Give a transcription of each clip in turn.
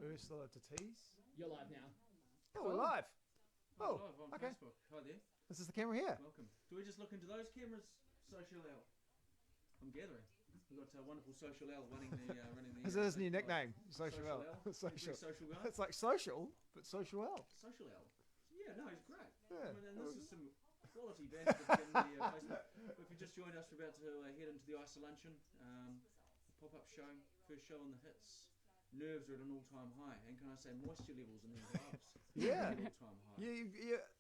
Ursula to tease. You're live now. Oh, we're live. Oh, live on okay. Facebook. Hi there. This is the camera here. Welcome. Do we just look into those cameras? Social L. I'm gathering. We've got wonderful Social L running the. This is his new nickname, Social L. Social. Social guy. It's like social, but Social L. Social L. Yeah, no, he's great. Yeah. I mean, and this is some quality banter in the Facebook. If you just joined us, we're about to head into the Iso-Luncheon, pop-up show, first show on the hits. Nerves are at an all-time high, and can I say moisture levels in these gloves? Yeah. All-time high.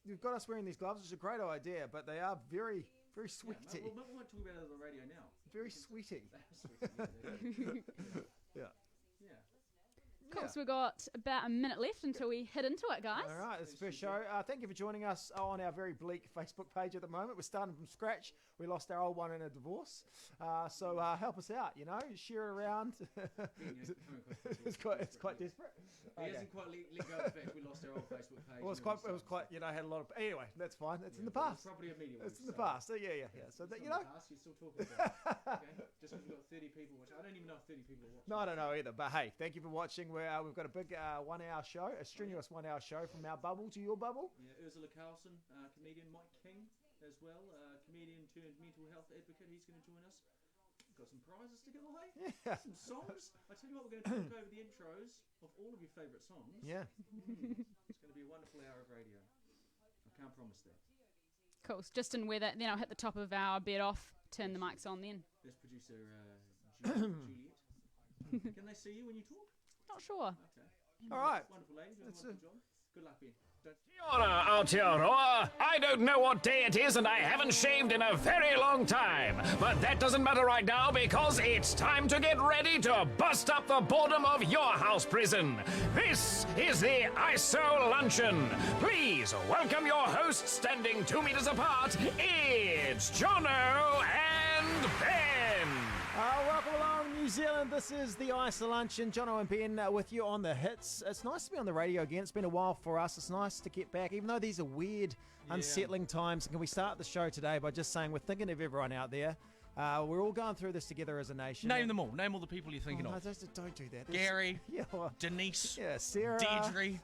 You've got us wearing these gloves, which is a great idea, but they are very, very sweaty. Yeah, we won't talk about it on the radio now. Very sweaty. Yeah. Cool, so we've got about a minute left until we hit into it, guys. All right, it's the first show. Thank you for joining us on our very bleak Facebook page at the moment. We're starting from scratch. We lost our old one in a divorce. So help us out, share around. It's quite desperate. He hasn't quite let go of the fact we lost our old Facebook page. Well, it was quite, had a lot of, anyway, that's fine. It's in the past. It's property of media. It's in the past. So, yeah. So that, Past, you're still talking about it. Okay? Just because we've got 30 people watching. I don't even know if 30 people are watching. No, I don't know either. But hey, thank you for watching. We've got a big 1 hour show, a strenuous 1 hour show from our bubble to your bubble. Yeah, Ursula Carlson, comedian Mike King as well, comedian turned mental health advocate. He's going to join us. Got some prizes to give away. Yeah. Some songs. I tell you what, we're going to talk over the intros of all of your favourite songs. Yeah. It's going to be a wonderful hour of radio. I can't promise that. Cool, so just in weather, then I'll hit the top of our bed off, turn the mics on then. There's producer Juliet. Can they see you when you talk? Not sure. Okay. All right. Wonderful lady. Doing a wonderful job. Good luck, Ben. Aotearoa. I don't know what day it is and I haven't shaved in a very long time. But that doesn't matter right now because it's time to get ready to bust up the boredom of your house prison. This is the Iso-Luncheon. Please welcome your hosts standing 2 meters apart. It's Jono and Ben. Welcome along, New Zealand. This is the Iso-Luncheon. Jono and Ben with you on the hits. It's nice to be on the radio again. It's been a while for us. It's nice to get back, even though these are weird, unsettling times. Can we start the show today by just saying we're thinking of everyone out there. We're all going through this together as a nation. Name them all. Name all the people you're thinking of. Don't do that. Gary, well, Denise, Sarah, Deidre,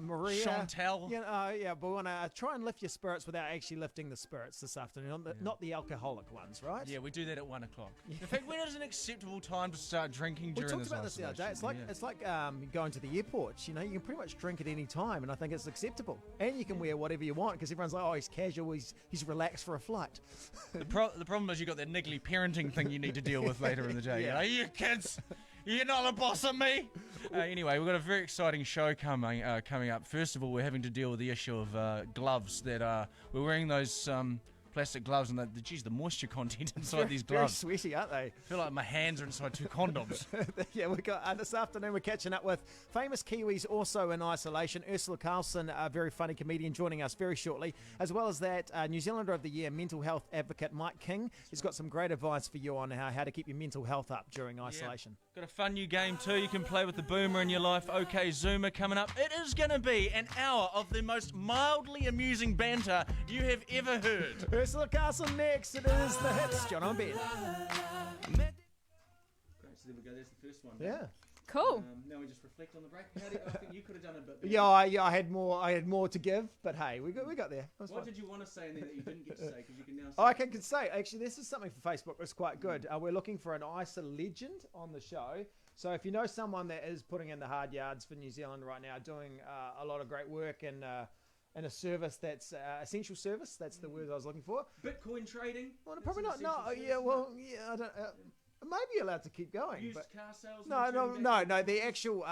Maria, Chantel. But we want to try and lift your spirits without actually lifting the spirits this afternoon, not the alcoholic ones, right? Yeah, we do that at 1 o'clock. In fact, when is an acceptable time to start drinking We during talked about this the other day. It's like going to the airport. You can pretty much drink at any time, and I think it's acceptable. And you can wear whatever you want because everyone's like, oh, he's casual, he's relaxed for a flight. The problem is you got that niggly parenting thing you need to deal with later in the day. Yeah. You kids, you're not the boss of me. Anyway, we've got a very exciting show coming up. First of all, we're having to deal with the issue of gloves that we're wearing those plastic gloves, and the moisture content inside these gloves. Very sweaty, aren't they? I feel like my hands are inside 2 condoms. Yeah, we got this afternoon. We're catching up with famous Kiwis also in isolation. Ursula Carlson, a very funny comedian, joining us very shortly, as well as that New Zealander of the Year mental health advocate Mike King. He's got some great advice for you on how to keep your mental health up during isolation. Got a fun new game too. You can play with the boomer in your life. OK Zoomer coming up. It is going to be an hour of the most mildly amusing banter you have ever heard. Ursula Carlson next. It is the hits. John on Ben. Great, so there we go. There's the first one. Yeah. Cool. Now we just reflect on the break. I think you could have done a bit better. Yeah, I had more to give, but hey, we got there. What did you want to say in there that you didn't get to say? Because you can now say. I can say, actually, this is something for Facebook that's quite good. We're looking for an ISA legend on the show. So if you know someone that is putting in the hard yards for New Zealand right now, doing a lot of great work in a service that's essential service, that's the word I was looking for. Bitcoin trading? Well, probably not. No, I don't. Maybe allowed to keep going. Used but car sales? No. The actual,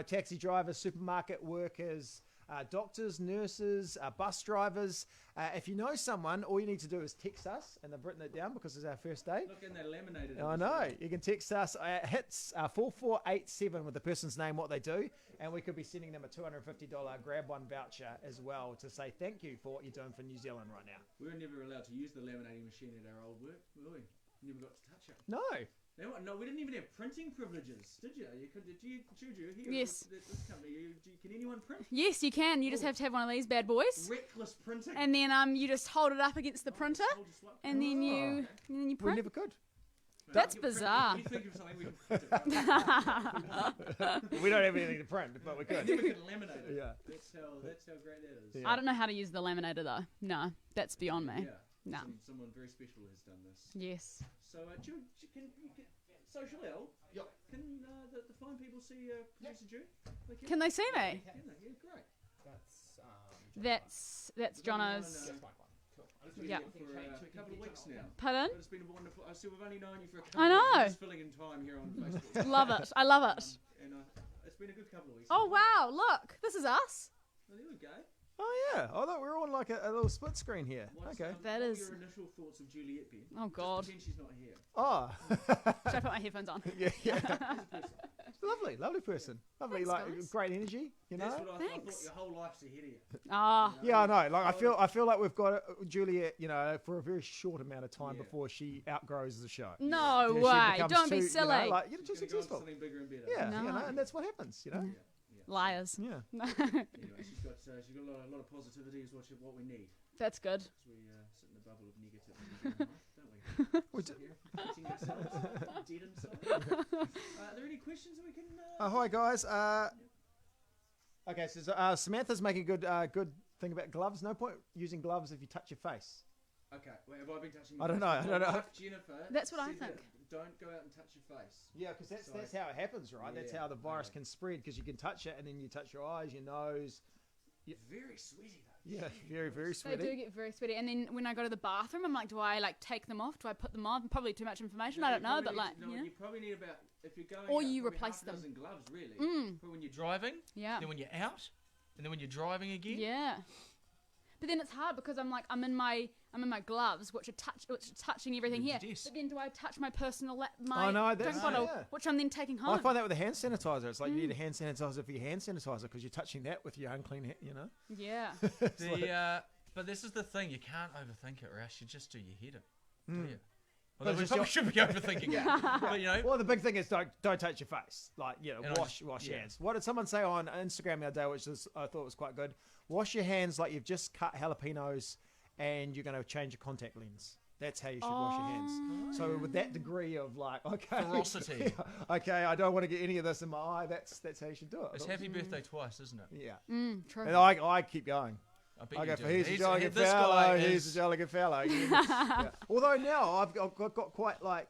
taxi drivers, supermarket workers, doctors, nurses, bus drivers. If you know someone, all you need to do is text us, and they've written it down because it's our first day. Look, and they're laminated. I know. You can text us hits 4487 with the person's name, what they do, and we could be sending them a $250 grab one voucher as well to say thank you for what you're doing for New Zealand right now. We were never allowed to use the laminating machine at our old work, were we? Never got to touch it. No. No, we didn't even have printing privileges, did you? Juju, here, yes. This company, can anyone print? Yes, you can. You just have to have one of these bad boys. Reckless printing. And then you just hold it up against the printer, and then you print. We never could. That's bizarre. You think of something we can print it. We don't have anything to print, but we And then could. we can laminate it. Yeah. That's how great that is. Yeah. I don't know how to use the laminator though. No, that's beyond me. Yeah. No. Someone very special has done this. Yes. So, Social L, can the fine people see Producer June? Can they see me? Can they? Yeah, great. That's Jono's. Yeah. For a couple of weeks now. Pardon? But it's been wonderful. I see we've only known you for a couple I of know. weeks. Just filling in time here on Facebook. Love it. I love it. And it's been a good couple of weeks. Oh wow! Look, this is us. Well, there we go. Oh yeah, I thought we were on like a little split screen here. Okay. That what is- are your initial thoughts of Juliet, Ben? Oh God. Just pretend she's not here. Oh. Should I put my headphones on? yeah. Lovely person. Lovely, Thanks, like guys. great energy. You know. That's what I thought. Thanks. Your whole life's ahead of you. Ah. Yeah, I know. Like I feel like we've got Juliet, you know, for a very short amount of time before she outgrows the show. No You know, she way! becomes Don't be too, silly. You know, like, you're too She's gonna go on to successful. something bigger and better. Yeah, No. you know, and that's what happens. You know. Liars. Yeah. Anyway, she's got a lot of positivity is what we need. That's good. As we sit in the bubble of negativity, don't we? We Sit here, eating ourselves, dead inside. Are there any questions that we can? Hi guys. Okay, so Samantha's making a good thing about gloves. No point using gloves if you touch your face. Okay, wait, have I been touching? I don't know, My I don't know. wife, Jennifer. That's what I said that think. Don't go out and touch your face. Yeah, because that's So- how it happens, right? That's Yeah, how the virus okay. can spread because you can touch it and then you touch your eyes, your nose. Very sweaty though. Yeah, very very They sweaty. do get very sweaty, and then when I go to the bathroom, I'm like, do I like take them off? Do I put them on? Probably too much information. I don't know, but like, no, you know. you probably need about if you're going. Or out, you probably replace half a them. dozen gloves, really. For when you're Driving, Yeah. then when you're out, and then when you're driving again. Yeah. But then it's hard because I'm in my gloves, which are touching everything With here. your desk. But then do I touch my personal I know, drink that's- bottle, yeah. which I'm then taking I home? find that with a hand sanitizer. It's like you need a hand sanitizer for your hand sanitizer because you're touching that with your unclean hand, you know? Yeah. But this is the thing, you can't overthink it, or else you just do your head in. Hmm. Do you? Although we just probably should be overthinking it. But you know, Well, the big thing is don't touch your face. Like, you know, And I wash just- your hands. What did someone say on Instagram the other day, which I thought was quite good? Wash your hands like you've just cut jalapenos and you're going to change your contact lens. That's how you should wash your hands. So with that degree of like, okay, Ferocity. okay, I don't want to get any of this in my eye. That's how you should do it. it's happy birthday twice, isn't it? Yeah. True. And I keep going. I bet I you go do. for he's a He's- jolly good this fellow. guy He's is- a jolly good fellow. Yeah. Although now I've got quite like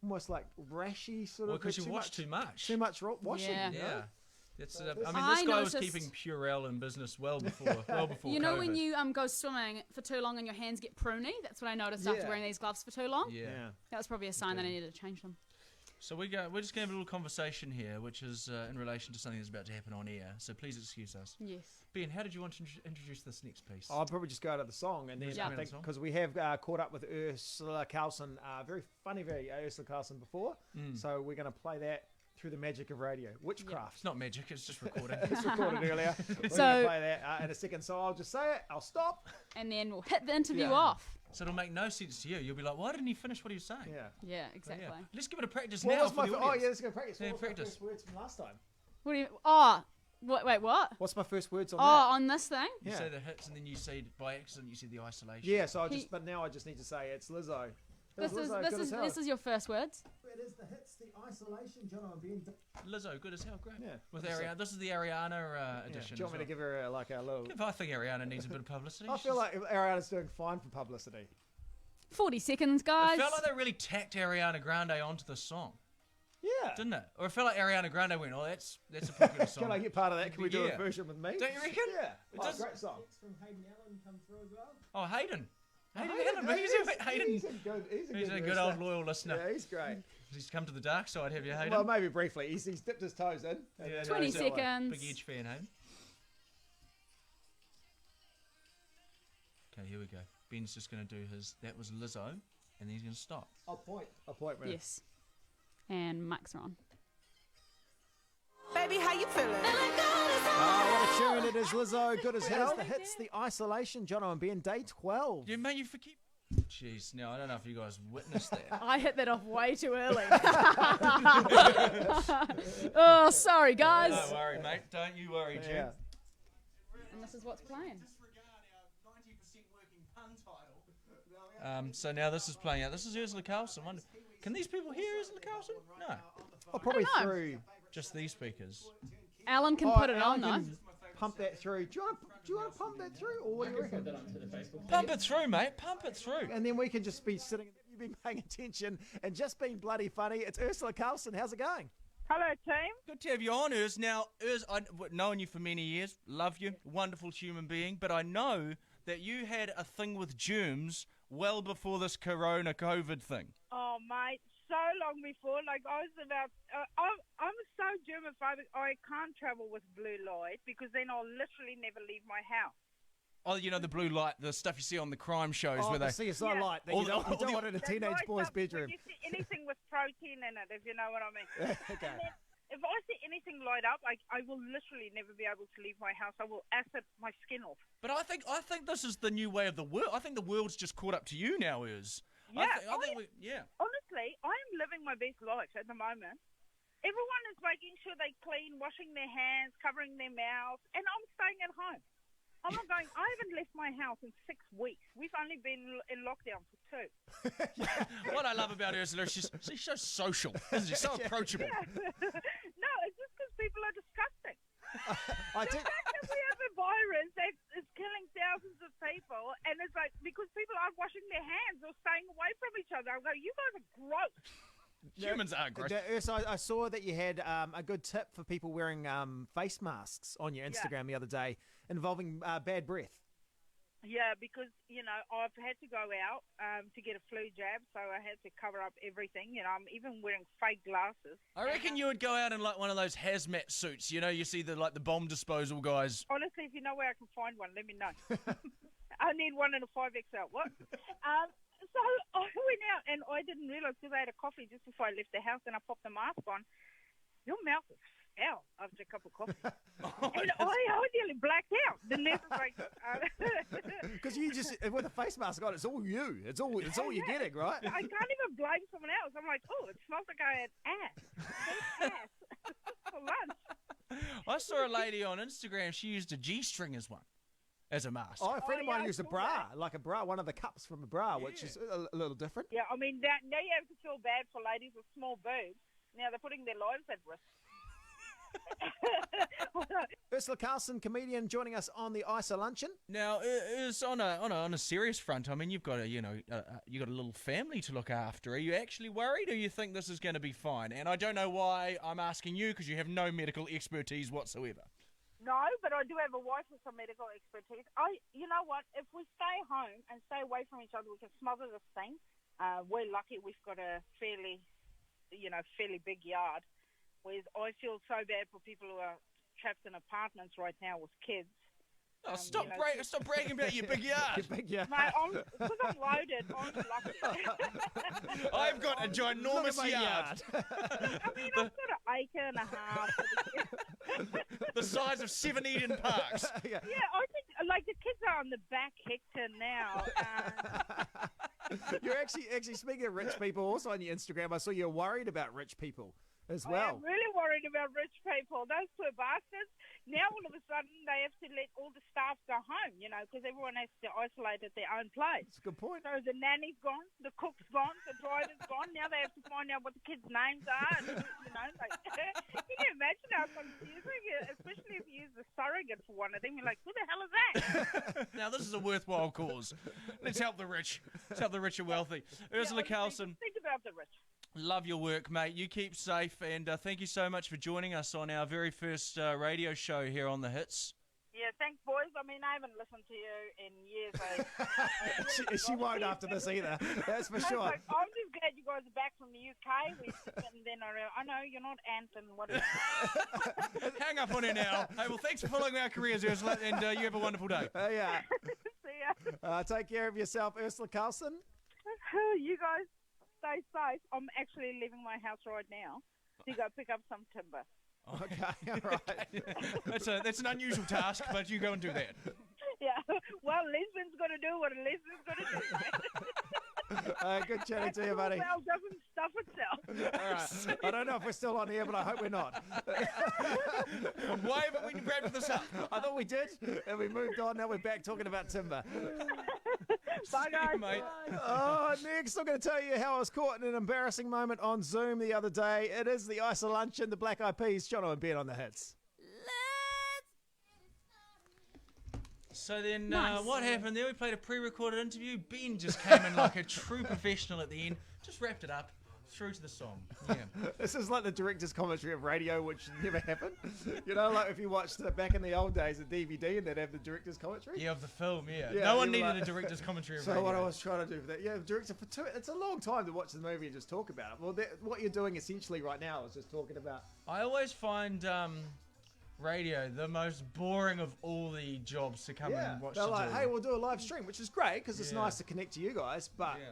almost like rashy sort Well, of. because you watch too much. Too much washing. Yeah. You know? Yeah. It's, I mean, I this guy was noticed- keeping Purell in business well before You know COVID. when you go swimming for too long and your hands get pruny? That's what I noticed after Yeah. wearing these gloves for too long. Yeah. Yeah. That was probably a sign that I needed to change them. So we're just going to have a little conversation here, which is in relation to something that's about to happen on air. So please excuse us. Yes. Ben, how did you want to introduce this next piece? I'll probably just go to the song and then Yeah. I think because we have caught up with Ursula Carlson, very funny, Ursula Carlson before. So we're going to play that through the magic of radio, witchcraft. It's not magic, it's just recording. It's recorded earlier. We're going to So- play that in a second. So I'll just say it. I'll stop. And then we'll hit the interview Yeah. off. So it'll make no sense to you. You'll be like, why didn't he finish what he was saying? Yeah. Yeah, So, exactly. yeah. Let's give it a practice What now was for my the oh audience. yeah, let's go practice. Yeah, What was my practice. first words from last time? What do you? Wait, what? What's my first words on Oh, that? on this thing? You Yeah. say the hits and then you say, by accident, you say the isolation. Yeah, so He- but now I just need to say it's Lizzo. This is this is your first words. It is the hits, the isolation, Jono and Ben. Lizzo, good as hell, great. Yeah. With What's Ariana, this is the Ariana Yeah. edition. Do you want me to give her a little? I think Ariana needs a bit of publicity. I feel like Ariana's doing fine for publicity. 40 seconds, It guys. felt like they really tacked Ariana Grande onto the song, Yeah. didn't it? Or it felt like Ariana Grande went, "Oh, that's a popular song." Can I get part of that? Can we do Yeah. a version with me? Don't you reckon? Yeah. It Oh, does- great song. From Hayden Allen come through as well. Oh, Hayden. Hayden, Hayden. he's a good listener. old loyal listener. Yeah, he's great. He's come to the dark side, have you, Hayden? Well, maybe briefly. He's dipped his toes in. and Yeah, then 20 he's out. seconds. Big Edge fan, Hayden. Okay, here we go. Ben's just going to do his. That was Lizzo, and then he's going to stop. I'll point, man. Yes. And mics are on. Baby, how you feeling? Oh, what a tune. It is Lizzo. Good as hell. The hits, the isolation, Jono and Ben, day 12. Yeah, mate, you forget. Jeez, now I don't know if you guys witnessed that. I hit that off way too early. Oh, sorry, guys. Don't worry, mate. Don't you worry, Jim. Yeah. And this is what's playing. So now this is playing out. This is Ursula Carlson. Can these people hear Ursula Carlson? No. Oh, probably I don't know. through. Just these speakers. Alan can put it on, Alan though. can pump that through. Do you want to pump that through, or what do you reckon? Pump it through, mate. Pump it through. And then we can just be sitting. You've been paying attention and just being bloody funny. It's Ursula Carlson. How's it going? Hello, team. Good to have you on, Urs. Now, Urs, I've known you for many years. Love you. Wonderful human being. But I know that you had a thing with germs well before this corona COVID thing. Oh, mate, so long before. Like, I was about... I'm so germophobic, I can't travel with blue light because then I'll literally never leave my house. Oh, you know, the blue light, the stuff you see on the crime shows Oh, where the they... CSI light that you don't want in a That teenage lights boy's up bedroom. When you see anything with protein in it, if you know what I mean. Okay. And then if I see anything light up, I will literally never be able to leave my house. I will acid my skin off. But I think this is the new way of the world. I think the world's just caught up to you now, Urs. Yeah, Yeah. honestly, I am living my best life at the moment. Everyone is making sure they clean, washing their hands, covering their mouths, and I'm staying at home. I'm not going. I haven't left my house in 6 weeks. We've only been in lockdown for 2. What I love about Ursula, she's so social, isn't she? So approachable. No, it's just because people are disgusting. I The did. fact that we have a virus that is killing thousands of people, and it's like because people aren't washing their hands or staying away from each other. I go, you guys are gross. Humans are gross. Urs, I saw that you had a good tip for people wearing face masks on your Instagram the other day involving bad breath. Yeah, because, I've had to go out to get a flu jab, so I had to cover up everything. I'm even wearing fake glasses. I reckon you would go out in like one of those hazmat suits. You know, you see the bomb disposal guys. Honestly, if you know where I can find one, let me know. I need one in a 5XL. What? So I went out, and I didn't realise because I had a coffee just before I left the house, and I popped the mask on. Your mouth is foul after a cup of coffee. And I nearly blacked out. The nurse was like... Because you just, with a face mask on, it's all you. It's all you're getting, right? I can't even blame someone else. I'm like, oh, it smells like I had ass for lunch. I saw a lady on Instagram. She used a G-string as one, as a mask. Oh, a friend of mine I used a saw bra, that. like a bra, one of the cups from a bra, which is a little different. Yeah, I mean, now you have to feel bad for ladies with small boobs. Now they're putting their lives at risk. Ursula Carlson, comedian, joining us on the Iso-Luncheon. Now, it's on a serious front. I mean, you've got you got a little family to look after. Are you actually worried, or you think this is going to be fine? And I don't know why I'm asking you because you have no medical expertise whatsoever. No, but I do have a wife with some medical expertise. You know what? If we stay home and stay away from each other, we can smother this thing. We're lucky we've got a fairly big yard. Whereas I feel so bad for people who are trapped in apartments right now with kids. Oh, stop bragging about your big yard. Your big yard. Mate, because I'm loaded, I'm lucky. I've got a ginormous Look at my yard. I mean, I've got an acre and a half for the kids. The size of 7 Eden Parks. Yeah. Yeah, I think, like, the kids are on the back hectare now. You're actually speaking of rich people. Also on your Instagram, I saw you're worried about rich people as well. I'm really worried about rich people. Those poor bastards. Now all of a sudden they have to let all the staff go home, because everyone has to isolate at their own place. That's a good point. So the nanny's gone, the cook's gone, the driver's gone. Now they have to find out what the kids' names are. Can you imagine how confusing it is, especially if you use the surrogate for one of them? You're like, who the hell is that? Now, this is a worthwhile cause. Let's help the rich. Let's help the rich and wealthy. Ursula Honestly, Carlson, just think about the rich. love your work, mate. You keep safe, and thank you so much for joining us on our very first radio show here on The Hits. Yeah, thanks, boys. I mean, I haven't listened to you in years. She won't after this either. That's for sure. Like, I'm just glad you guys are back from the UK. And then I know you're not Anton. What is Hang up on her now. Hey, well, thanks for following our careers, Ursula, and you have a wonderful day. Yeah. See ya. Take care of yourself, Ursula Carlson. You guys stay safe. I'm actually leaving my house right now to go pick up some timber. Okay, all right. That's an unusual task, but you go and do that. Yeah. Well, Lisbon's got to do what a Lisbon's got to do, mate. Good chatting to you, buddy. Well, doesn't stuff itself. All right. I don't know if we're still on here, but I hope we're not. Why haven't we wrapped this up? I thought we did, and we moved on. Now we're back talking about timber. Bye, guys. mate. Oh, next I'm going to tell you how I was caught in an embarrassing moment on Zoom the other day. It is the Iso-Luncheon, the Black Eyed Peas, Jono and Ben on the hits. So then, Nice. what happened there? We played a pre-recorded interview. Ben just came in like a true professional at the end. Just wrapped it up. Through to the song. Yeah. This is like the director's commentary of radio, which never happened. You know, like if you watched it back in the old days, the DVD, and they'd have the director's commentary. Yeah, of the film, yeah. Yeah, No one you needed were like- a director's commentary of So radio. what I was trying to do for that, yeah, director for two. It's a long time to watch the movie and just talk about it. Well, what you're doing essentially right now is just talking about. I always find radio the most boring of all the jobs to come Yeah, and watch. they're to like, do. hey, we'll do a live stream, which is great because it's Yeah. nice to connect to you guys. But Yeah.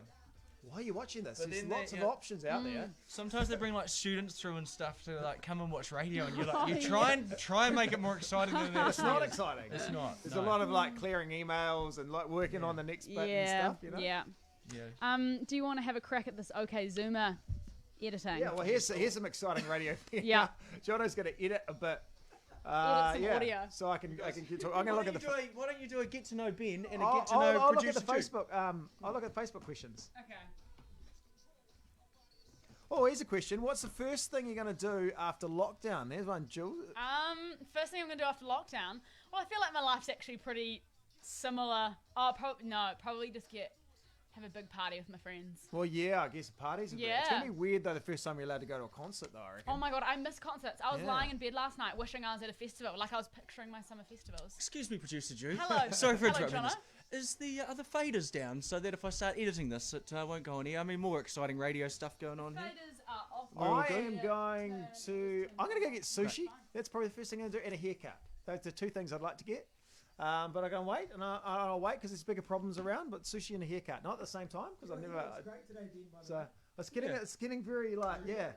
why are you watching this? But There's then lots they- of yeah. options out there. Sometimes they bring like students through and stuff to like come and watch radio, and you're like, you try and make it more exciting than it It's not exciting. It's not. There's no. a lot of like clearing emails and like working on the next bit and Yeah, stuff. You know. yeah. Yeah. Do you want to have a crack at this OK Zoomer editing? Yeah, well, here's some exciting radio. Yeah. Jono's going to edit a bit. Edit some audio. So I can keep talking. I'm going to look at the. Why don't you do a get to know Ben and a I'll, get to know I'll look at producer the Drew? Facebook. I'll look at Facebook questions. Okay. Oh, here's a question. What's the first thing you're going to do after lockdown? There's one, Jules. First thing I'm gonna do after lockdown. Well, I feel like my life's actually pretty similar. Oh, probably just have a big party with my friends. Well, yeah, I guess parties. It's Yeah. going to be weird though. The first time you're allowed to go to a concert, though. I reckon. Oh my god, I miss concerts. I was Yeah. lying in bed last night wishing I was at a festival, like I was picturing my summer festivals. Excuse me, producer Drew. Hello. Sorry for Hello, interrupting Jono. this. Is the other faders down so that if I start editing this, it won't go on here? I mean, more exciting radio stuff going on here. Faders are off. I am going to. I'm going to go get sushi. That's probably the first thing I'm going to do, and a haircut. Those are the two things I'd like to get. But I'm going to wait, and I'll wait because there's bigger problems around. But sushi and a haircut, not at the same time, because I've never. Great today, Dean, by the So way. it's getting very like yeah.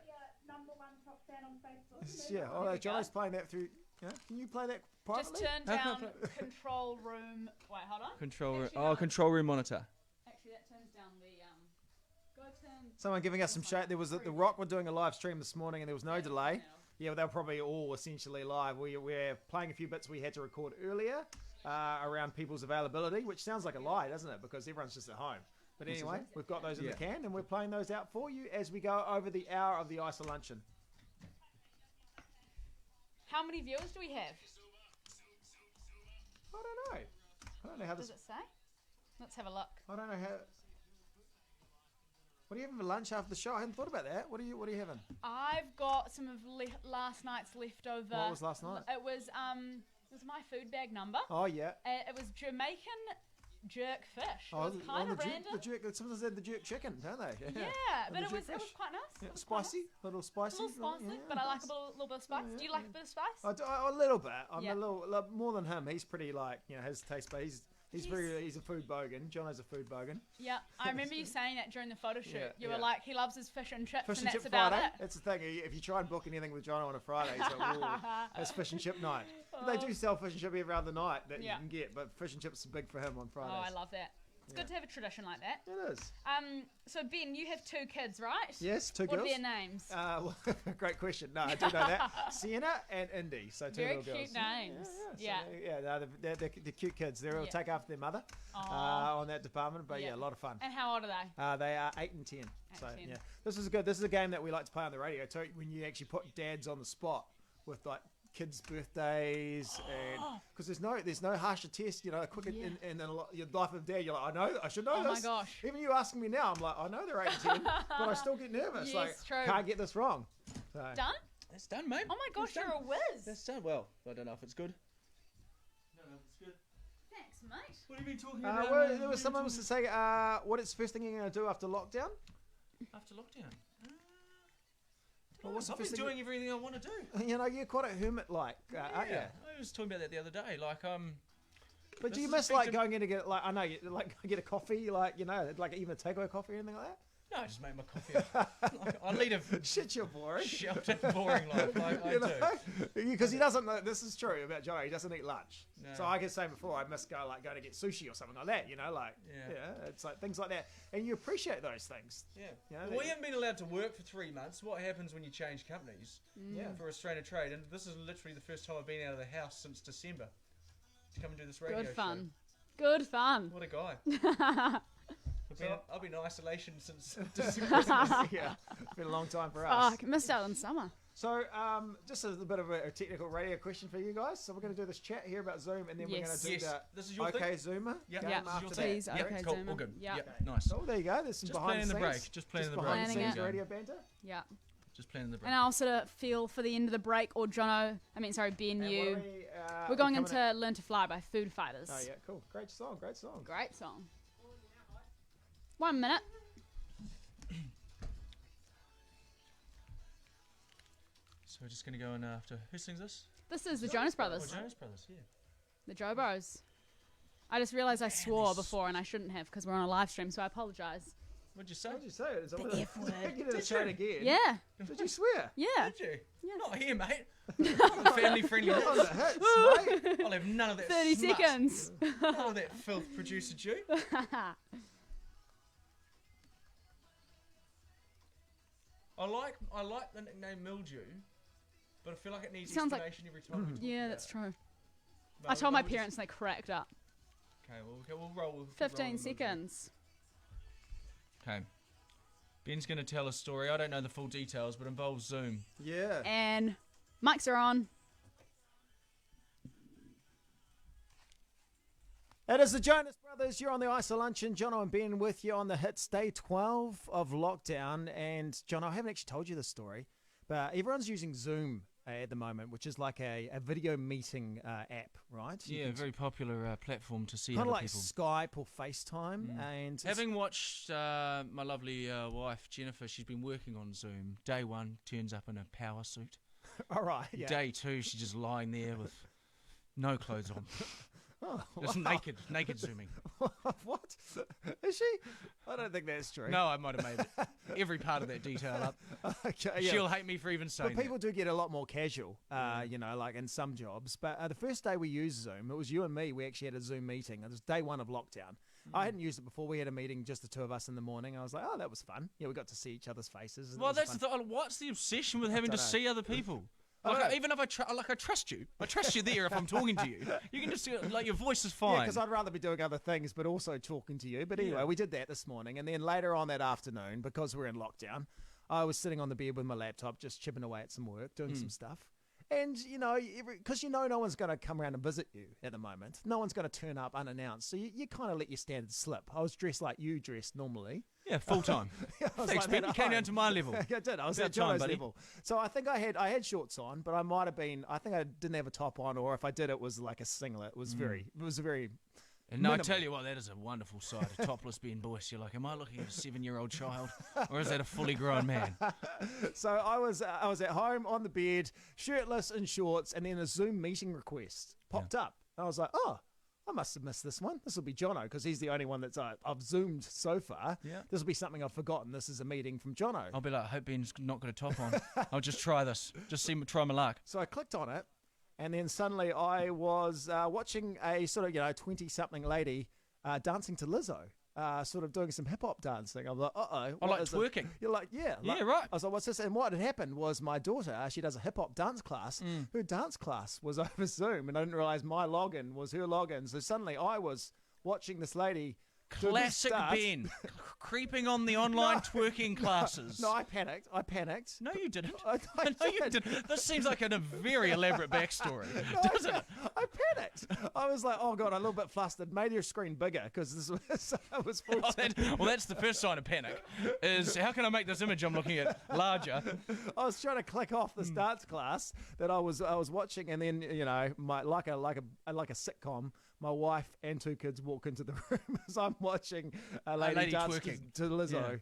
Number one top fan on Facebook. Yeah. Although Johnny's playing that through. Yeah. Can you play that Just privately? turn How can down I control room. Wait, hold on. Control room. Actually, Oh, no. control room monitor. Actually, that turns down the Go turn. Someone giving us some shade. There was the Rock were doing a live stream this morning, and there was no delay. Yeah, they were probably all essentially live. We're playing a few bits we had to record earlier around people's availability, which sounds like a lie, doesn't it? Because everyone's just at home. But anyway, we've got those in the can, and we're playing those out for you as we go over the hour of the Iso-Luncheon. How many viewers do we have? I don't know. I don't know how Does this. it say? Let's have a look. I don't know how. What are you having for lunch after the show? I hadn't thought about that. What are you having? I've got some of last night's leftover. What was last night? It was my food bag number. Oh yeah. It was Jamaican jerk fish. Oh, It was kind of random. the jerk. Sometimes they have the jerk chicken, don't they? Yeah, but the it was jerk fish. quite nice. Yeah, It was quite spicy, nice. little spicy. A little spicy, but I like a little bit of spice. Do you like a bit of spice? I do, a little bit. I'm Yeah. a little more than him. He's pretty like his taste, but he's a food bogan. Jono's a food bogan. Yeah, I remember you saying that during the photo shoot. Yeah, You yeah. were like, he loves his fish and chips, Fish and and that's chip about Friday. it. That's the thing. If you try and book anything with Jono on a Friday, it's like, ooh, it's fish and chip night. But they do sell fish and chip every other night that Yeah. you can get, but fish and chips are big for him on Fridays. Oh, I love that. It's good to have a tradition like that. It is. So Ben, you have two kids, right? Yes, two What girls. are their names? Well, great question. No, I do know that. Sienna and Indy. So two Very little girls. cute names. Yeah. No, they're cute kids. They're all Yeah. take after their mother Aw. on that department. But yeah, Yeah. a lot of fun. And how old are they? They are 8 and 10. 8 So and 10. yeah, this is good. This is a game that we like to play on the radio too. When you actually put dads on the spot with like kids' birthdays, and because there's no harsher test. Quick in your life of dad. You're like, I should know Oh my this. gosh. Even you asking me now, I'm like, I know they're 8 and 10, but I still get nervous. Yes, like, true. can't get this wrong. So, Done? That's done, mate. Oh my gosh, That's you're done. a whiz. That's done. Well, I don't know if it's good. I don't know if it's good. Thanks, mate. What have you been talking well, there was someone was to say, what is the first thing you're going to do after lockdown? after lockdown? Well, what's the I've been first thing doing everything I want to do. You're quite a hermit-like, aren't you? I was talking about that the other day. Like, But do This you is miss like effective- going in to get like I know you like get a coffee, like like even a takeaway coffee or anything like that? No, I just make my coffee. I lead a Shit, you're boring. sheltered, boring life. I do. Because he doesn't know, this is true about Jono, he doesn't eat lunch. No. So I could say before, I miss go to get sushi or something like that, it's like things like that. And you appreciate those things. Yeah. You know, Well, we haven't been allowed to work for 3 months. What happens when you change companies for Australian trade? And this is literally the first time I've been out of the house since December to come and do this radio Good show. fun. Good fun. What a guy. I've been in isolation since December. Yeah, it's been a long time for us. Fuck, missed out on summer. So, just a bit of a technical radio question for you guys. So we're going to do this chat here about Zoom, and then we're going to do Yes. the This is your OK thing? Zoomer Yeah. game Yeah. after that. Please, Yep, okay, cool. Zoomer. All good. Yeah. Yep, nice. Oh, there you go. There's some Just behind planning the scenes. break. Just planning the behind break. the scenes Planning it. radio banter. Yeah. Just planning the break. And I also feel for the end of the break, or Ben, And you. what are we, We're going coming into at? Learn to Fly by Food Fighters. Oh yeah, cool. Great song. Great song. 1 minute. So we're just going to go in after. Who sings this? This is the Jonas Oh, Brothers, Jonas Brothers, yeah. the Joe Bros. I just realised I swore before and I shouldn't have because we're on a live stream, so I apologise. What'd you say? What did you say? It's The F word. Get it say it again. Yeah, Did you swear? yeah. Did you? Yeah. Not here, mate. Not family friendly. On the hits, mate. I'll have none of that 30 smut. seconds. None of that filth, producer Jew. I like the nickname Mildew, but I feel like it needs Sounds like- explanation every time we talk Yeah, about that's it. true. But I told my we'll just- parents and they cracked up. Okay, we'll roll with 15 with Mildew. seconds. Okay. Ben's going to tell a story. I don't know the full details, but involves Zoom. Yeah. And mics are on. It is the Jonas Brothers. You're on the Iso-Luncheon. Jono and Ben with you on the hits day 12 of lockdown. And Jono, I haven't actually told you this story, but everyone's using Zoom at the moment, which is like a video meeting app, right? Yeah, very popular platform to see kind other of like people. Skype or FaceTime. And it's- Having watched my lovely wife Jennifer, she's been working on Zoom. Day one, turns up in a power suit. all right, yeah. Day two, she's just lying there with no clothes on. Oh, Just wow. naked zooming. What? Is she? I don't think that's true. No, I might have made every part of that detail up. Okay, yeah. She'll hate me for even saying But people do get a lot more casual, like in some jobs. But the first day we used Zoom, it was you and me. We actually had a Zoom meeting. It was day one of lockdown. I hadn't used it before. We had a meeting, just the two of us in the morning. I was like, oh, that was fun. Yeah, we got to see each other's faces. that. Well, that's the thing. What's the obsession with having to dunno. see other people? I Like, know. even if I trust you. I trust you there if I'm talking to you. You can just, like, your voice is fine. Yeah, because I'd rather be doing other things, but also talking to you. But anyway, we did that this morning. And then later on that afternoon, because we're in lockdown, I was sitting on the bed with my laptop, just chipping away at some work, doing some stuff. And, because no one's going to come around and visit you at the moment. No one's going to turn up unannounced. So you kind of let your standards slip. I was dressed like you dressed normally. Yeah, full time. Yeah, I was Thanks, like Ben. that You at came home. down to my level. I did. I was About at time, Jono's buddy. level. So I think I had shorts on, but I might have been. I think I didn't have a top on, or if I did, it was like a singlet. It was very. And I minimal. tell you what, that is a wonderful sight. A topless Ben Boyce. You're like, am I looking at a 7-year-old child, or is that a fully grown man? So I was at home on the bed, shirtless and shorts, and then a Zoom meeting request popped up. And I was like, oh, I must have missed this one. This will be Jono, because he's the only one that's I've Zoomed so far. Yeah. This will be something I've forgotten. This is a meeting from Jono. I'll be like, I hope Ben's not got a top on. I'll just try this. Just try my luck. So I clicked on it, and then suddenly I was watching a sort of 20-something lady dancing to Lizzo. Sort of doing some hip hop dancing. I'm like, I like twerking. You're like, yeah. Yeah, right. I was like, what's this? And what had happened was my daughter, she does a hip hop dance class. Her dance class was over Zoom, and I didn't realize my login was her login. So suddenly I was watching this lady. do this Classic dance. Ben. Creeping on the online twerking classes. No, I panicked. No, you didn't. I No, you did. didn't. This seems like a very elaborate backstory, doesn't it? I panicked. I was like, oh God, I'm a little bit flustered. Made your screen bigger because this was full screen. Well, that's the first sign of panic. Is how can I make this image I'm looking at larger? I was trying to click off this dance class that I was watching, and then like a sitcom. My wife and two kids walk into the room as I'm watching a lady dance twerking. to Lizzo.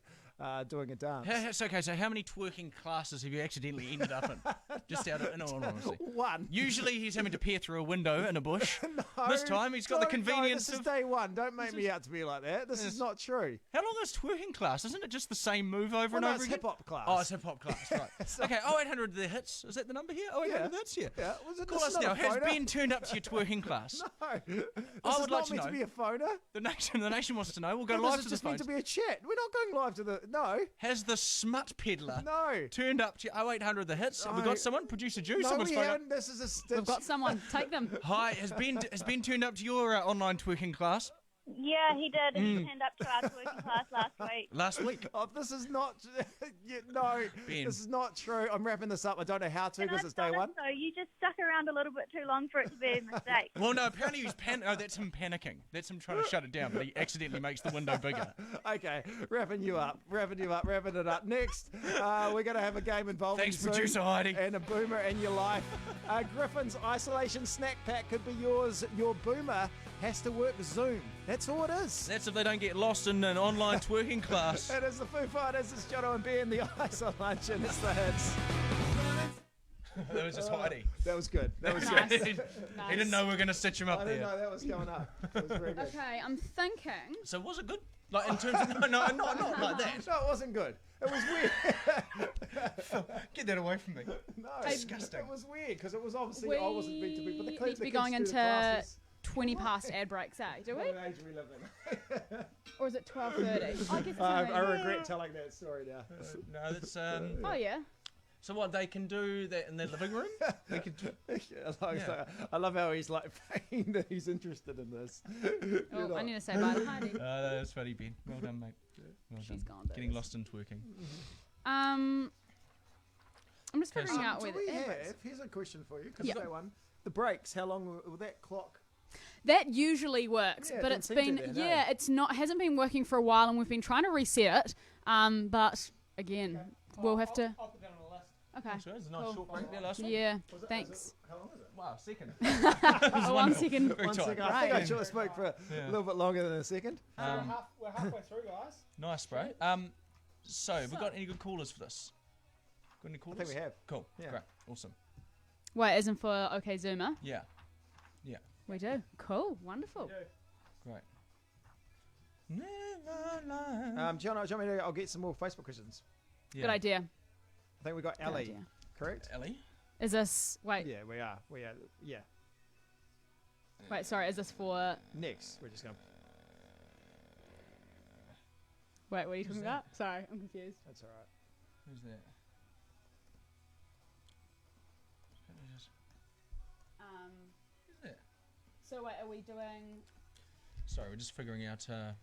doing a dance. It's okay. So how many twerking classes have you accidentally ended up in? Just out of in all honesty. One. Usually he's having to peer through a window in a bush. No, This time he's got the convenience this is of... day one. Don't make me out to be like that. This is not true. How long is twerking class? Isn't it just the same move over and No, over it's again? hip-hop class. Oh, it's hip-hop class, right. Okay, 0800 the hits. Is that the number here? 0800 the hits, yeah. Yeah. Was it Call this us is now. not a Has phoner? Ben turned up to your twerking class? No. This I is would not like to meant know. to be a phoner. The nation wants to know. We'll go No, live this to is the just meant phones. to be a chat. We're not going live to the... No. Has the smut peddler No. turned up to your 0800 the hits? Have we No. got someone? Producer Drew, No, someone's we phoned up. haven't. This is a... We've got someone. Take them. Has Ben turned up to your online twerking class Yeah, he did. He turned up to our working class last week. last week? Oh, this is not... no, Ben. this is not true. I'm wrapping this up. I don't know how to because it's day one. So you just stuck around a little bit too long for it to be a mistake. Well, no, apparently he's that's him panicking. That's him trying to shut it down, but he accidentally makes the window bigger. Okay, wrapping it up. Next, we're going to have a game involving Thanks, Zoom producer Heidi. and a boomer in your life. Griffin's isolation snack pack could be yours. Your boomer has to work Zoom. That's all it is. That's if they don't get lost in an online twerking class. It is the Foo Fighters. It's Jono and Ben, the Iso-Luncheon. It's the hits. That was just Heidi. That was good. That was Nice. good. He didn't know we were going to stitch him up I didn't there. know that was coming up. It was very good. Okay, I'm thinking. So was it good? Like in terms of not like that. No, it wasn't good. It was weird. Get that away from me. No, Disgusting. It was weird because it was obviously We I wasn't meant to be. But the need kids, to be the kids going do the into classes. 20 past ad breaks, eh? Do we? What age we live in? Or is it 12:30? I guess it's I only- regret telling that story now. No, that's Oh yeah. so what they can do that in their living room? They can do, I love how he's like saying that he's interested in this. Oh, I need to say bye to Heidi. that's funny, Ben. Well done, mate. Well She's done. gone. Getting lost in twerking. I'm just Okay, figuring out Do where we the ad have? breaks. Here's a question for you. 'Cause Yeah. that one, the breaks. How long will that clock? That usually works, Yeah, it but didn't it's seem to been then, yeah, eh? it's not hasn't been working for a while, and we've been trying to reset it. But again, we'll have to. I'll put that on the list. Okay. So there's a nice Cool. short break there last one. Yeah. Was it- Thanks. is it- How long is it? Wow, second. Oh, 1 second. Very One tight. second. I think I Right. should have spoke for Yeah. a little bit longer than a second. We're halfway through, guys. Nice, bro. So have we got any good callers for this? Got any I callers? think we have. Cool. Yeah. Great. Awesome. Wait, isn't for OK Zoomer? Yeah. We do. Cool. Wonderful. Great. Never lie. Do you want me to? I'll get some more Facebook questions. Yeah. Good idea. I think we got Good Ellie. idea. Correct? Ellie. Is this wait? Yeah, we are. Yeah. Wait, sorry. Is this for? Next, we're just gonna. Wait, what are you talking about? Sorry, I'm confused. That's all right. Who's that? Let me just- Who's that? So wait, are we doing? Sorry, we're just figuring out a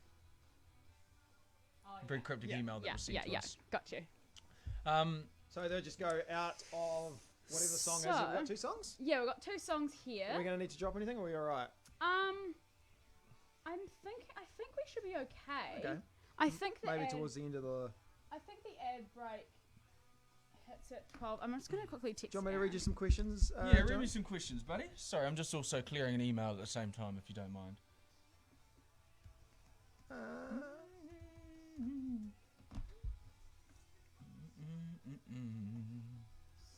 very cryptic email that Yeah, was sent yeah, to yeah. us. Got you. So they'll just go out of whatever the song is. So- Have we got 2 songs? Yeah, we've got 2 songs here. Are we going to need to drop anything, or are we all right? I think we should be okay. Okay. I think the Maybe ad, towards the end of the. I think the ad break hits at 12. I'm just gonna quickly text. Do you want me to Aaron. read you some questions? Yeah, read John? me some questions, buddy. Sorry, I'm just also clearing an email at the same time, if you don't mind.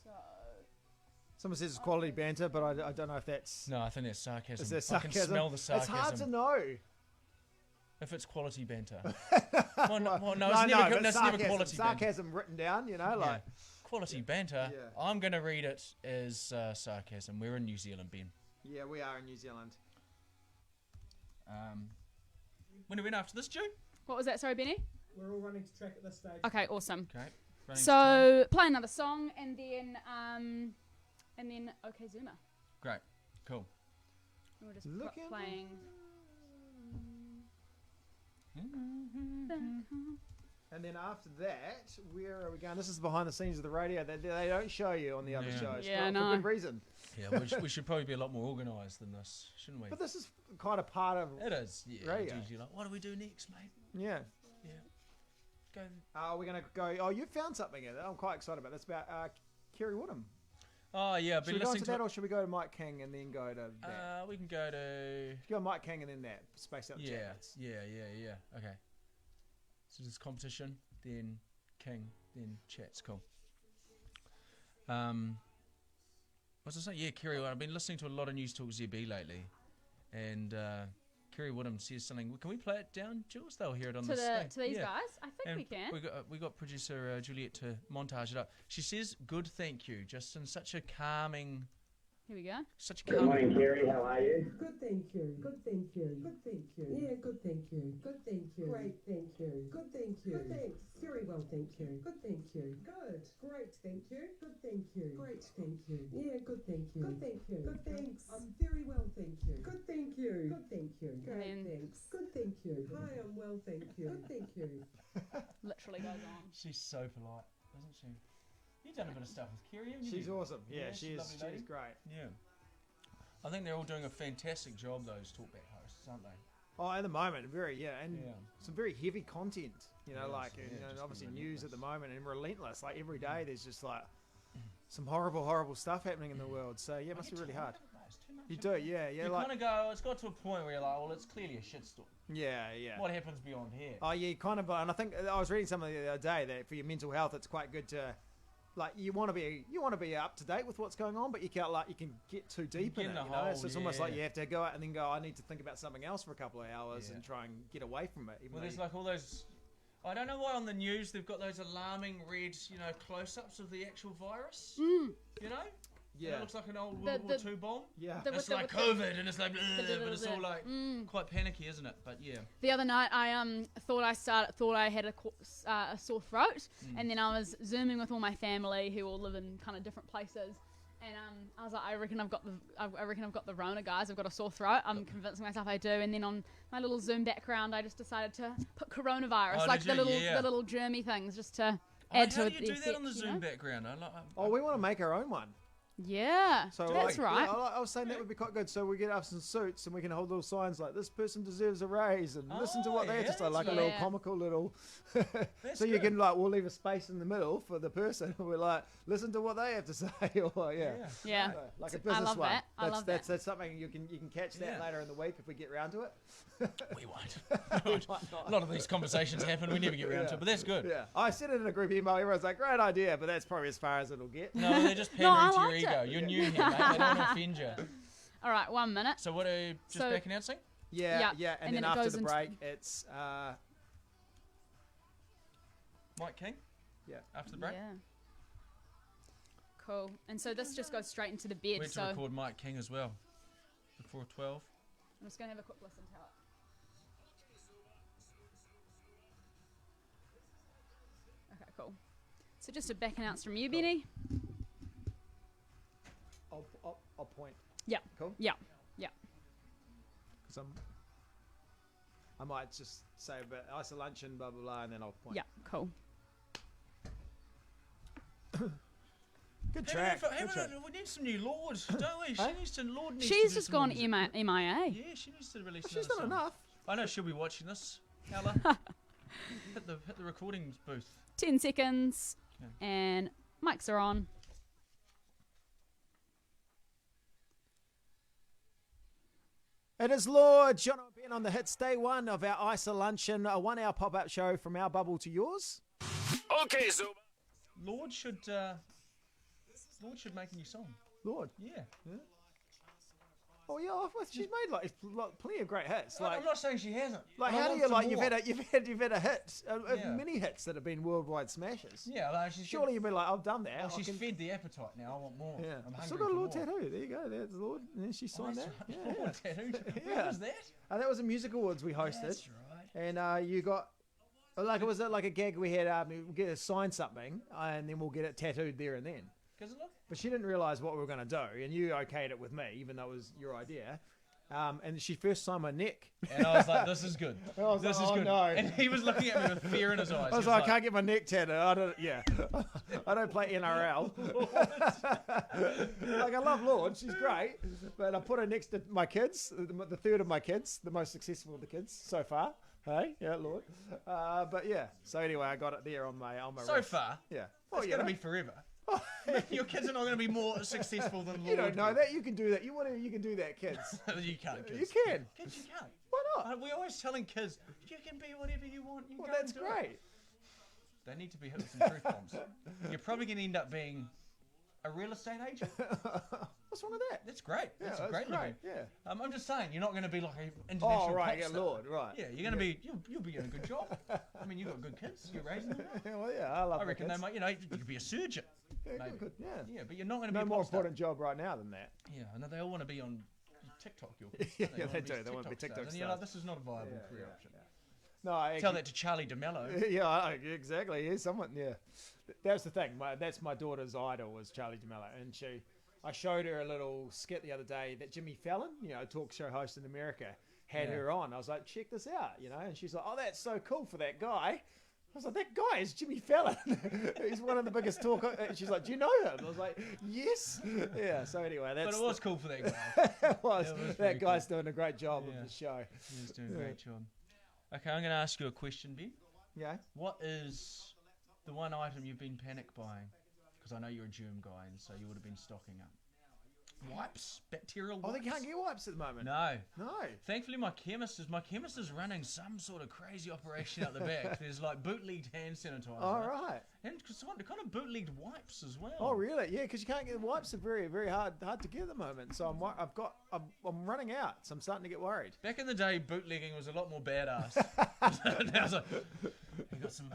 So Someone says it's quality banter, but I don't know if that's. No, I think that's sarcasm. Is there I sarcasm? can smell the It's sarcasm. hard to know. If it's quality banter. well, no, it's no, never, but that's never sarcasm, quality banter. sarcasm written down, you know, Yeah. like. Quality banter. Yeah. I'm going to read it as sarcasm. We're in New Zealand, Ben. Yeah, we are in New Zealand. When are we in after this, Joe? what was that? Sorry, Benny. We're all running to track at this stage. Okay, awesome. Okay. running to time. So play another song and then OK Zoomer. Great. Cool. And we're just Looking playing. And then after that, where are we going? This is behind the scenes of the radio. They don't show you on the other Yeah. shows. Yeah, for, I for know. good reason. Yeah, we should probably be a lot more organised than this, shouldn't we? But this is kind of part of. It is. Yeah. Radio. It's usually like, what do we do next, mate? Yeah. Yeah. Go. We're going to go. Oh, you found something in it. I'm quite excited about. That's about Kerry Woodham. Oh yeah, I've Should been we go listening into that, to. or should we go to Mike King and then go to that? We can go to. Go Mike King and then that. Space out the Yeah, chats. yeah. Okay. So this competition. then King, then chats. Cool. What's I saying? Yeah, Kerry. I've been listening to a lot of News Talk ZB lately, and Kerry Woodham says something. Can we play it down, Jules? They'll hear it on To this thing. to these Yeah. guys, I think And we can. We got producer Juliet to montage it up. She says, "Good, thank you." Just in such a calming, Here we go. such a Good calming. morning, Kerry. How are you? Good, thank you. Good, thank you. Good, thank you. Yeah, good, thank you. Good, thank you. Great, thank you. Good, thank you. Good, thanks. Very well, thank you. Good, thank you. Good. Great, thank you. Good, thank you. Great, thank you. Yeah, good, thank you. Good, thank you. Good, thanks. I'm very well, thank you. Good, thank you. Good, thank you. Great, then- thanks. Good, thank you. Hi, I'm well, thank you. Good, thank you. Literally goes on. She's so polite, isn't she? You've done a bit of stuff with Kerry, haven't you? She's awesome. Yeah, she's a lovely lady. She's great. Yeah. I think they're all doing a fantastic job, those talkback hosts, aren't they? Oh, at the moment, very and Yeah. some very heavy content. You know, Yes, like yeah, you know, just obviously relentless. news at the moment and relentless. Like every day, there's just like some horrible stuff happening in the world. So yeah, it must be really hard. It's too much You of do, it. yeah, You like kind of go, it's got to a point where you're like, well, it's clearly a shitstorm. yeah. What happens beyond here? Oh yeah, kind of. And I think I was reading something the other day that for your mental health, it's quite good to. Like you want to be up to date with what's going on, but you can't you can get too deep Get in in it. a You know? hole, So it's almost like yeah. you have to go out and then go. I need to think about something else for a couple of hours Yeah. and try and get away from it. Even Well, though there's like all those. I don't know why on the news they've got those alarming red, close-ups of the actual virus. You know? And yeah, it looks like an old The- World War the- II bomb. yeah. The- It's with like with COVID, and it's like, but it's all like Mm. quite panicky, isn't it? But yeah. The other night, I thought I had a sore throat, and then I was zooming with all my family who all live in kind of different places, and I was like, I reckon I've got the Rona, guys. I've got a sore throat. I'm convincing myself I do, and then on my little Zoom background, I just decided to put coronavirus, Oh, like did the you? Yeah. little germy things, just to Oh, add how to do it. you do the that on the effect, Zoom you know? background? Oh, we want to make our own one. Yeah, So that's right. I was saying that would be quite good. So we get us in suits and we can hold little signs like "This person deserves a raise" and listen to what they have to yeah, say, like a that's little good. comical little. That's so you good. can we'll leave a space in the middle for the person. We're like, listen to what they have to say, or Yeah. like a I business love one. that. I love that. That's something you can catch that Yeah. later in the week if we get round to it. We won't. A lot of these conversations happen. We never get round to it, but that's good. Yeah, I said it in a group email. Everyone's like, "Great idea," but that's probably as far as it'll get. No, they're just No, I pandering to your liked ego. it. You're new here, mate. They don't want to offend you. All right, 1 minute. So what are you just So- back announcing? Yeah, Yeah, and and then then it after goes the into- break, it's Mike King? Yeah. After the break? Yeah. Cool. And so this just goes straight into the We bed. had to So record Mike King as well. Before 12. I'm just gonna have a quick listen to it. Okay, cool. So just a back announce from you, Benny. I'll point. Yeah. Cool. Yeah. Yeah. Because I might just say a bit Iso-Luncheon, blah blah blah, and then I'll point. Yeah. Cool. Good track. Good track. We need some new Lords, don't we? Hey? Lord needs to She's do just some gone music. MIA. Yeah, she needs to release She's another done song. enough. I know she'll be watching this. Ella, hit the recording booth. 10 seconds. Okay. And mics are on. It is Lord Jono and Ben on the hits day one of our Iso-Luncheon, a 1 hour pop up show from our bubble to yours. Okay, Zuma. Lord should make a new song. Lord. Yeah. Oh yeah, she's made like plenty of great hits. I'm not saying she hasn't. Like but I how do want you some like more. you've had a hit, Yeah. many hits that have been worldwide smashes. Yeah, like she's Surely you've been like, I've done that. Well, I she's can- fed the appetite now. I want more. Yeah, I'm I've still hungry got a for little more. tattoo. There you go. There's Lord. And she Oh, signed that's that. right. Yeah, Oh, yeah. tattoo. Yeah. When was that? That was a music awards we hosted, That's right. and you got like it was like a gag we had. We'll get her sign something, and then we'll get it tattooed there and then. Does it look? But she didn't realise what we were going to do, and you okayed it with me, even though it was your idea. And she first signed my neck. And I was like, this is good. I was This like, is oh, good. no. And he was looking at me with fear in his eyes. I was He like, I can't get my neck tattooed. I don't. Yeah, I don't play NRL. Like I love Lord, she's great, but I put her next to my kids, the third of my kids, the most successful of the kids so far. Hey, yeah, Lord. But yeah. So anyway, I got it there on my So wrist. far, Yeah. it's you going to know. be forever. Your kids are not going to be more successful than Lord. You don't know that. You can do that. You can do that, kids. You can't, kids. You can. Kids, you can't. Why not? We're always telling kids, you can be whatever you want. You Well, go and that's do it." great. They need to be hit with some truth bombs. You're probably going to end up being a real estate agent. What's wrong with that? That's great. That's Yeah, a great living. Yeah. I'm just saying, you're not going to be like an international Oh, right, pop yeah, star. Lord, right. Yeah, you're going to be, you'll be in a good job. I mean, you've got good kids. You're raising them. Well, yeah, I love I reckon they kids. might, you could be a surgeon. Yeah, maybe. good, yeah. Yeah, but you're not going to be No a more pop star. important job right now than that. Yeah, and they all want to be on TikTok. Yeah, They they do. They want to be TikTok stars. And you're like, stars. this is not a viable career option. No, I Tell that to Charlie DeMello. Yeah, exactly. Yeah, someone. Yeah, that's the thing. That's my daughter's idol was Charlie D'Amelio, and I showed her a little skit the other day that Jimmy Fallon, talk show host in America, had her on. I was like, check this out, and she's like, oh, that's so cool for that guy. I was like, that guy is Jimmy Fallon. He's one of the biggest talkers. She's like, do you know him? I was like, yes. Yeah. So anyway, that's. But it was cool for that guy. It was. That guy's doing a great job Yeah. of the show. He's doing a great job. Okay, I'm going to ask you a question, Ben. Yeah. What is the one item you've been panic buying? Because I know you're a germ guy, and so you would have been stocking up. Wipes? Bacterial wipes? Oh, they can't get wipes at the moment. No. No. Thankfully, my chemist is running some sort of crazy operation out the back. There's like bootlegged hand sanitizer. All right. And kind of bootlegged wipes as well. Oh, really? Yeah, because you can't get the wipes are very, very hard to get at the moment. So I'm running out. So I'm starting to get worried. Back in the day, bootlegging was a lot more badass. Now it's like, we got some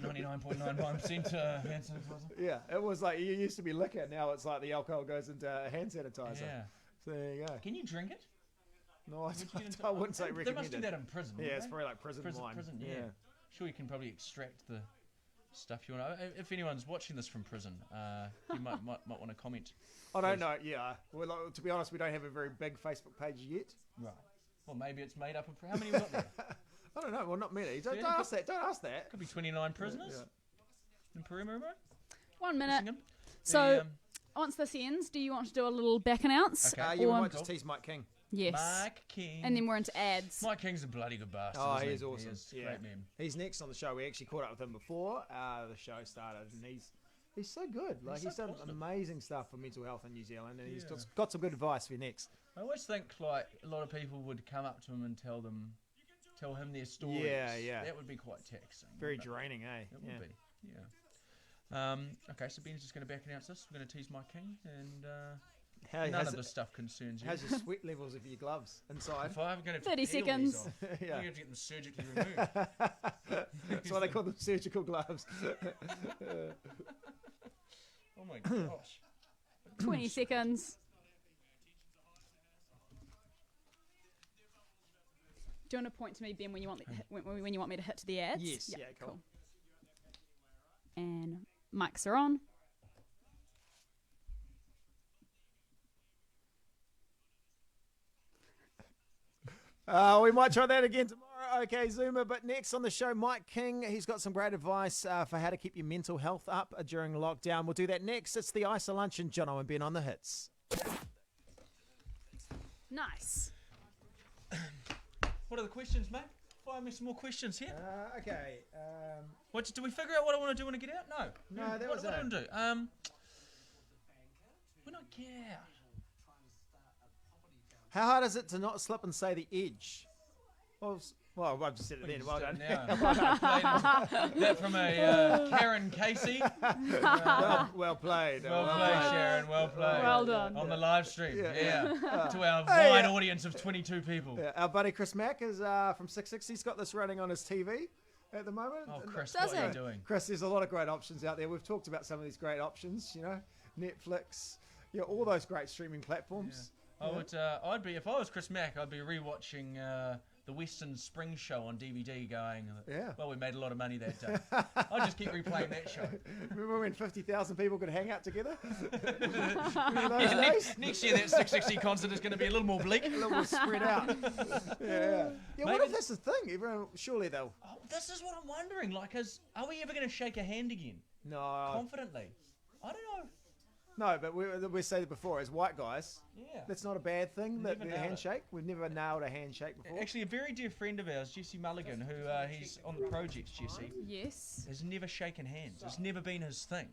99.91% hand sanitizer. Yeah, it was like you used to be liquor. Now it's like the alcohol goes into hand sanitizer. Yeah. So there you go. Can you drink it? No, Would you get into- I wouldn't say They recommend must do it. that in prison. Yeah, wouldn't it's they? probably like prison wine. Prison, yeah. Sure, you can probably extract the stuff you want. If anyone's watching this from prison, you might want to comment. I don't know. Yeah. Well, like, to be honest, we don't have a very big Facebook page yet. Right. Well, maybe it's made up of. How many we got there? I don't know. Well, not many. Don't Yeah, ask that. Don't ask that. Could be 29 prisoners in Peru. 1 minute. Missing 'em. So, The, once this ends, do you want to do a little back announce? Okay. Yeah, we Or- might just tease Mike King. Yes. Mike King. And then we're into ads. Mike King's a bloody good bastard. Oh, isn't he is he? awesome. He is Yeah. great man. He's next on the show. We actually caught up with him before the show started, and he's so good. Like He's he's so done positive. amazing stuff for mental health in New Zealand, and he's Yeah. got some good advice for you next. I always think like a lot of people would come up to him and tell him their stories. Yeah, yeah. That would be quite taxing. Very wouldn't it? draining, eh? It would be. Yeah. Okay, so Ben's just going to back announce this. We're going to tease Mike King, and none of this stuff concerns you. How's your sweat levels of your gloves inside? If I'm going to 30 peel seconds. these off, I'm Yeah. going to have to get them surgically removed. That's why they call them surgical gloves. Oh my gosh. 20 seconds. Do you want to point to me, Ben, when you want when you want me to hit to the ads? Yes, yeah, cool. And mics are on. We might try that again tomorrow. Okay, Zoomer. But next on the show, Mike King. He's got some great advice for how to keep your mental health up during lockdown. We'll do that next. It's the Iso-Luncheon, Jono and Ben on the hits. Nice. What are the questions, mate? Fire me some more questions here. Okay. Do we figure out what I want to do when I get out? No. No, that what was do I it. want to do? When I get out. How hard is it to not slip and say the edge? Well, I've just said it then. Well done. That from a Karen Casey. Well played. Well played, Sharon. Well played. Well done. On the live stream. Yeah. To our Hey, wide audience of 22 people. Yeah, our buddy Chris Mack is from 660. He's got this running on his TV at the moment. Oh, Chris, Does what are you he? doing? Chris, there's a lot of great options out there. We've talked about some of these great options, Netflix, all those great streaming platforms. I'd be, if I was Chris Mack, I'd be rewatching the Western Spring Show on DVD going, well, we made a lot of money that day. I'll just keep replaying that show. Remember when 50,000 people could hang out together? Remember those days? Next year, that 660 concert is going to be a little more bleak. A little more spread out. Yeah, what Maybe- if that's the thing? Everyone, surely they'll... Oh, this is what I'm wondering. Like, are we ever going to shake a hand again? No. Confidently? I don't know. No, but we said it before, as white guys, Yeah. that's not a bad thing, that Never the nailed it. handshake. We've never nailed a handshake before. Actually, a very dear friend of ours, Jesse Mulligan, who he's on the project, Jesse, Yes. has never shaken hands. It's never been his thing.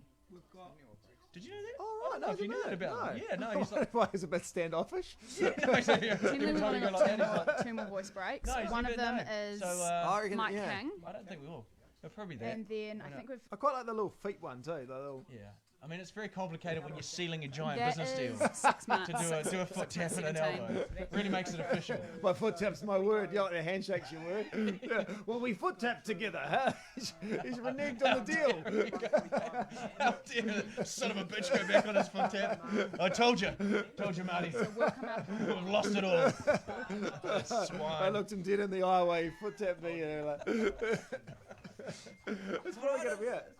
Did you know that? Oh, I right, don't know no, if you knew that about him. Yeah, no, he's like... Why he's a bit standoffish? Yeah, no, he's like, Generally, we've only every time got you go like that, he's like, two more voice breaks. No, he's One of never- them no. is So, I reckon, Mike yeah. King. I don't think we will. Probably that. And then I know. think we've. I quite like the little feet one too. The little. Yeah. I mean, it's very complicated when you're sealing a giant That business is deal. 6 months. To do a foot tap and an elbow. Really makes it official. My foot tap's my word. You like the handshake's your word? Yeah. Well, we foot tapped together, huh? He's reneged on the deal. How dare the son of a bitch go back on his foot tap? I told you, Marty. We'll come out. We've lost it all. I Swine. looked him dead in the eye while he foot tapped me. And like, that's probably going to be it.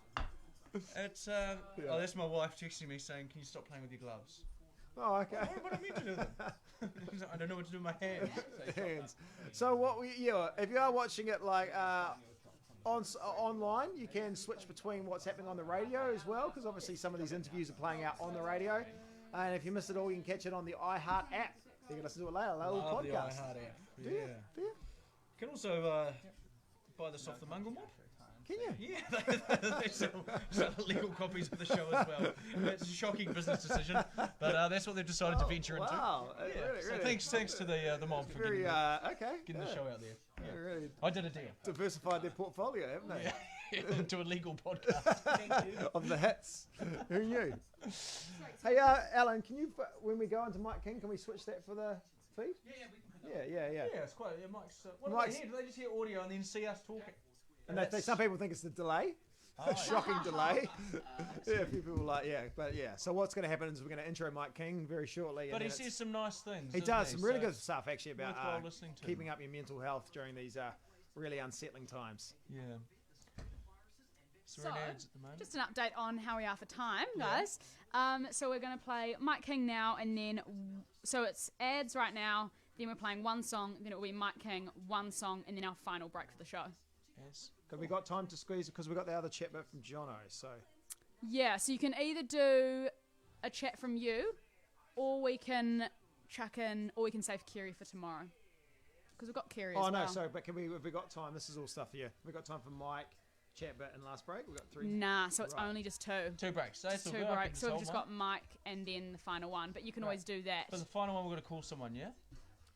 It's oh, that's my wife texting me saying, "Can you stop playing with your gloves?" Oh, okay. What do I mean to do them? I don't know what to do with my hands. Hands. So if you are watching it like online, you can switch between what's happening on the radio as well, because obviously some of these interviews are playing out on the radio. And if you miss it all, you can catch it on the iHeart app. You can listen to it later, a little Love the podcast. iHeart app. Do you? Do you? You can also buy this off the Mungle Mob. Can you? Yeah, they sell legal copies of the show as well. It's a shocking business decision, but that's what they've decided to venture into. Wow. Yeah. Really, So really. thanks to the mob for Very, getting the show out there. Yeah, really I did a deal. diversified their portfolio, haven't they? Into a legal podcast. Of the hits. Who knew? Hey, Alan, can you, when we go into Mike King, can we switch that for the feed? Yeah. Yeah, it's quite. Mike's. What do Mike's- they hear? Do they just hear audio and then see us talking? And some people think it's the delay. A shocking delay. Yeah, a few people but yeah. So what's going to happen is we're going to intro Mike King very shortly. But and he then says some nice things. he doesn't does some really So good stuff actually about worthwhile listening to. keeping up your mental health during these really unsettling times. Yeah. So, So, we're in ads at the moment. Just an update on how we are for time, guys. So we're going to play Mike King now, and then so it's ads right now. Then we're playing one song. Then it will be Mike King, one song, and then our final break for the show. Ads. Have we got time to squeeze it? Because we got the other chat bit from Jono. So Yeah, so you can either do a chat from you, or we can chuck in, or we can save Kerry for tomorrow. Because we've got Kerry as well. no, sorry, but have we got time? This is all stuff for you. Have we got time for Mike, chat bit, and last break? We've got 3. Nah, so it's Right. only just 2. 2 breaks. That's all Two good. I can breaks. So we've solve just one. got Mike and then the final one. But you can always do that. For the final one, we're going to call someone, yeah?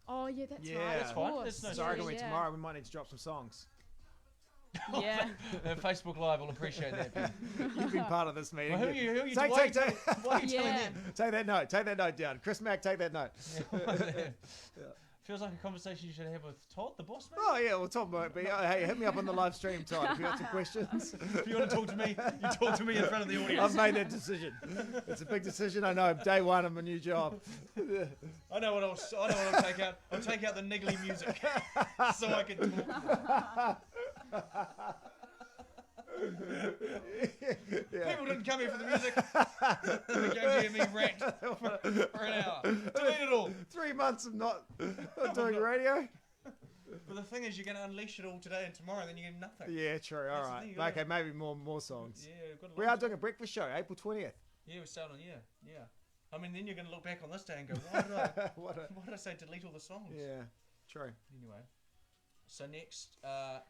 Oh, yeah, that's Yeah. right. That's of fine. course. There's no Sorry, Yeah, can we tomorrow? We might need to drop some songs. Yeah. Facebook Live will appreciate that. Ben. You've been part of this meeting. Well, who are you Take- why are you take- telling- why are you telling Yeah. them? Take that note. Take that note down. Chris Mack, take that note. Feels like a conversation you should have with Todd, the boss man. Oh yeah, well Tom might be. Hey, hit me up on the live stream, Todd, if you got some questions. If you want to talk to me, you talk to me in front of the audience. I've made that decision. It's a big decision. I know. Day one of my new job. I know what I'll take out. I'll take out the niggly music so I can talk. People didn't come here for the music. They came to hear me rant for an hour. Delete it all. 3 months of not doing radio. But the thing is, you're going to unleash it all today and tomorrow, and then you get nothing. Yeah, true. All That's the right. thing, you gotta- Okay, maybe more songs. Yeah, we've got a We lot are doing a breakfast show, April 20th. Yeah, we're starting. Yeah. I mean, then you're going to look back on this day and go, why did I say delete all the songs? Yeah, true. Anyway, so next,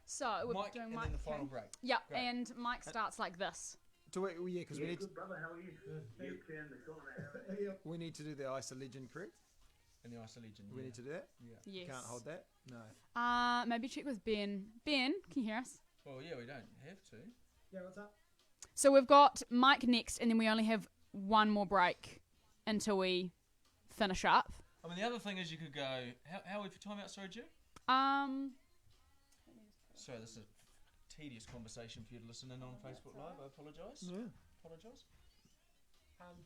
So we're Mike, doing and Mike then the final King. break. Yeah, Great. and Mike starts like this. Do we? Yeah, because we need to. brother, how are you? We need to do the Iso-Luncheon, correct? And the Iso-Luncheon. We need to do that. Yes. Can't hold that. No. Maybe check with Ben. Ben, can you hear us? Well, yeah, we don't have to. Yeah, what's up? So we've got Mike next, and then we only have one more break until we finish up. I mean, the other thing is you could go. How are we for time out? Sorry, Joe. Sorry, this is a tedious conversation for you to listen in on Facebook Live. I apologise. Yeah. Apologise.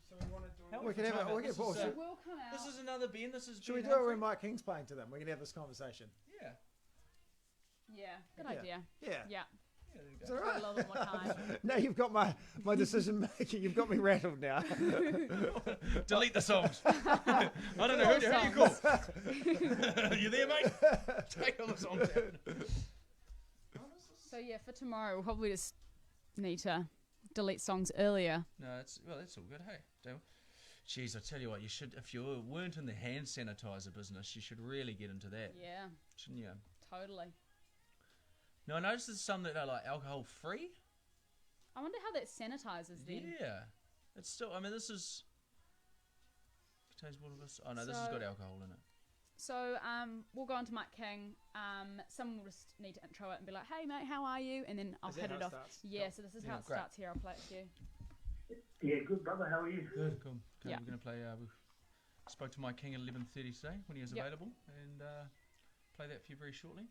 So we want to do How are We can for have time it. out? We can This is, pause. So we'll come out. This is another Ben. This is. Should we Ben do it Humphrey. when Mike King's playing to them? We can have this conversation. Yeah. Yeah, good Yeah. idea. Yeah. Yeah, Yeah, there you It's go. all got a right. little bit more time. Now you've got my decision making. You've got me rattled now. Delete the songs. I don't know who you call. You there, mate? Take all the songs out. So yeah, for tomorrow we'll probably just need to delete songs earlier. No, that's all good. Hey, don't. Jeez, I tell you what, you should. If you weren't in the hand sanitizer business, you should really get into that, Yeah, shouldn't you? totally. No, I noticed there's some that are like alcohol free. I wonder how that sanitizes then. Yeah, it's still. I mean, this is contains water. Oh no, this has So- got alcohol in it. So we'll go on to Mike King. Someone will just need to intro it and be like, "Hey mate, how are you?" And then I'll hit it off. Yeah, so this is how it starts here. I'll play it to you. Yeah, good brother. How are you? Good, cool. Okay, Yeah. we're going to play. We spoke to Mike King at 11:30 today when he was available, and play that for you very shortly.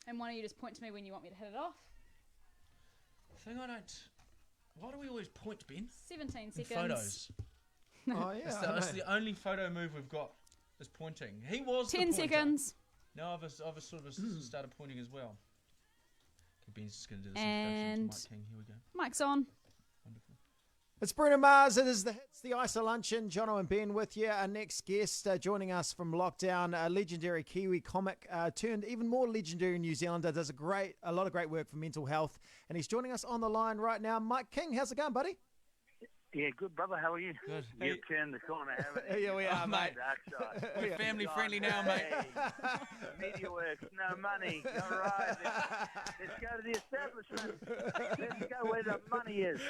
And why don't you just point to me when you want me to hit it off? The thing I don't. Why do we always point, Ben? 17 In seconds. photos. Oh, yeah. That's the only photo move we've got is pointing. He was 10 the pointer. seconds. No, I've sort of started pointing as well. Okay, Ben's just going to do this And introduction to Mike King. Here we go. Mike's on. Wonderful. It's Bruno Mars. It is the hits, the Iso-Luncheon. Jono and Ben with you. Our next guest joining us from lockdown, a legendary Kiwi comic turned even more legendary New Zealander. Does a lot of great work for mental health, and he's joining us on the line right now. Mike King, how's it going, buddy? Yeah, good brother. How are you? Good. You've turned the corner, haven't you? Yeah, we are, mate. Dark side. We're family friendly now, mate. Hey, media works, no money. All right, let's go to the establishment. Let's go where the money is.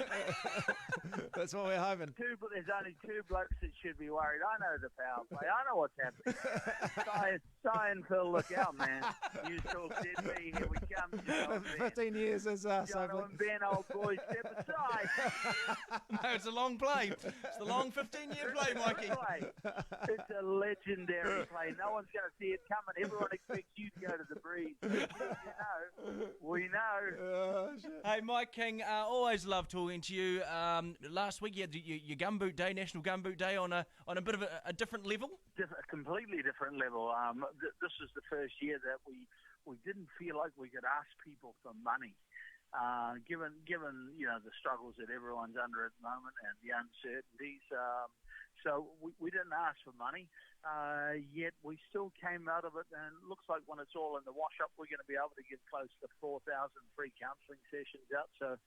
That's what we're hoping. There's only two blokes that should be worried. I know the power play. I know what's happening. Seinfeld, look out, man. You talk dead me. Here we come. Jono 15 years is Jono and Ben, old boy, step aside. No, it's a long play. It's the long 15-year play, Mikey. It's a legendary play. No one's going to see it coming. Everyone expects you to go to the breeze. We know. Hey, Mike King, always love talking to you. Last week you had your Gumboot Day, National Gumboot Day, on a bit of a different level. A completely different level. This is the first year that we didn't feel like we could ask people for money. Given the struggles that everyone's under at the moment and the uncertainties, so we didn't ask for money. Yet we still came out of it, and it looks like when it's all in the wash up, we're going to be able to give close to 4,000 free counselling sessions out. So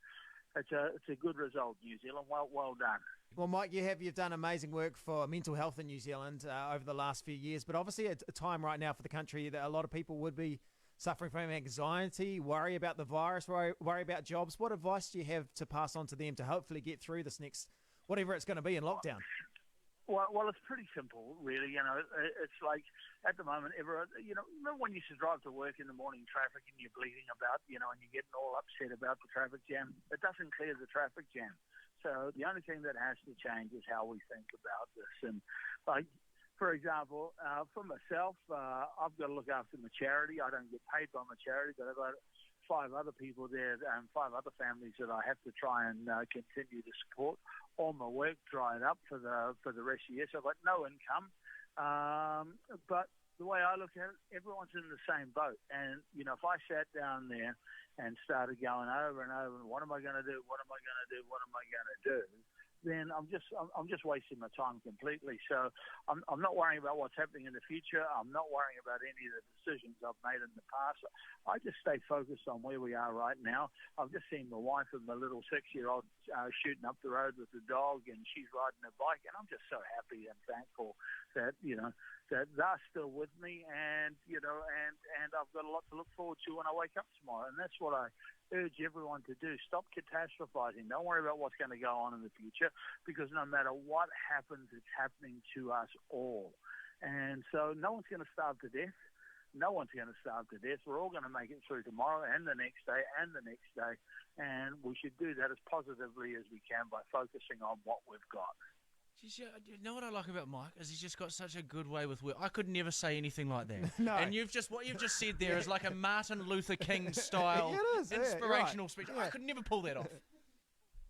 it's a good result, New Zealand. Well done. Well, Mike, you've done amazing work for mental health in New Zealand over the last few years, but obviously a time right now for the country that a lot of people would be suffering from anxiety, worry about the virus, worry about jobs. What advice do you have to pass on to them to hopefully get through this next, whatever it's going to be in lockdown? Well, it's pretty simple, really. It's like at the moment, remember when you used to drive to work in the morning traffic and you're bleeding about, and you're getting all upset about the traffic jam? It doesn't clear the traffic jam. So the only thing that has to change is how we think about this. And for example, for myself, I've got to look after my charity. I don't get paid by my charity, but I've got 5 other people there and 5 other families that I have to try and continue to support. All my work dried up for the rest of the year, so I've got no income. But the way I look at it, everyone's in the same boat. And, if I sat down there and started going over and over, what am I going to do? What am I going to do? What am I going to do? Then I'm just wasting my time completely. So I'm not worrying about what's happening in the future. I'm not worrying about any of the decisions I've made in the past. I just stay focused on where we are right now. I've just seen my wife and my little 6-year-old shooting up the road with the dog, and she's riding her bike, and I'm just so happy and thankful that that they're still with me, and and I've got a lot to look forward to when I wake up tomorrow. And that's what I urge everyone to do. Stop catastrophizing. Don't worry about what's going to go on in the future, because no matter what happens, it's happening to us all. And so no one's going to starve to death. No one's going to starve to death. We're all going to make it through tomorrow and the next day and the next day. And we should do that as positively as we can by focusing on what we've got. Jeez, you know what I like about Mike is he's just got such a good way with words. I could never say anything like that. No. And what you've just said there is like a Martin Luther King style It is, inspirational right. speech. Yeah. I could never pull that off.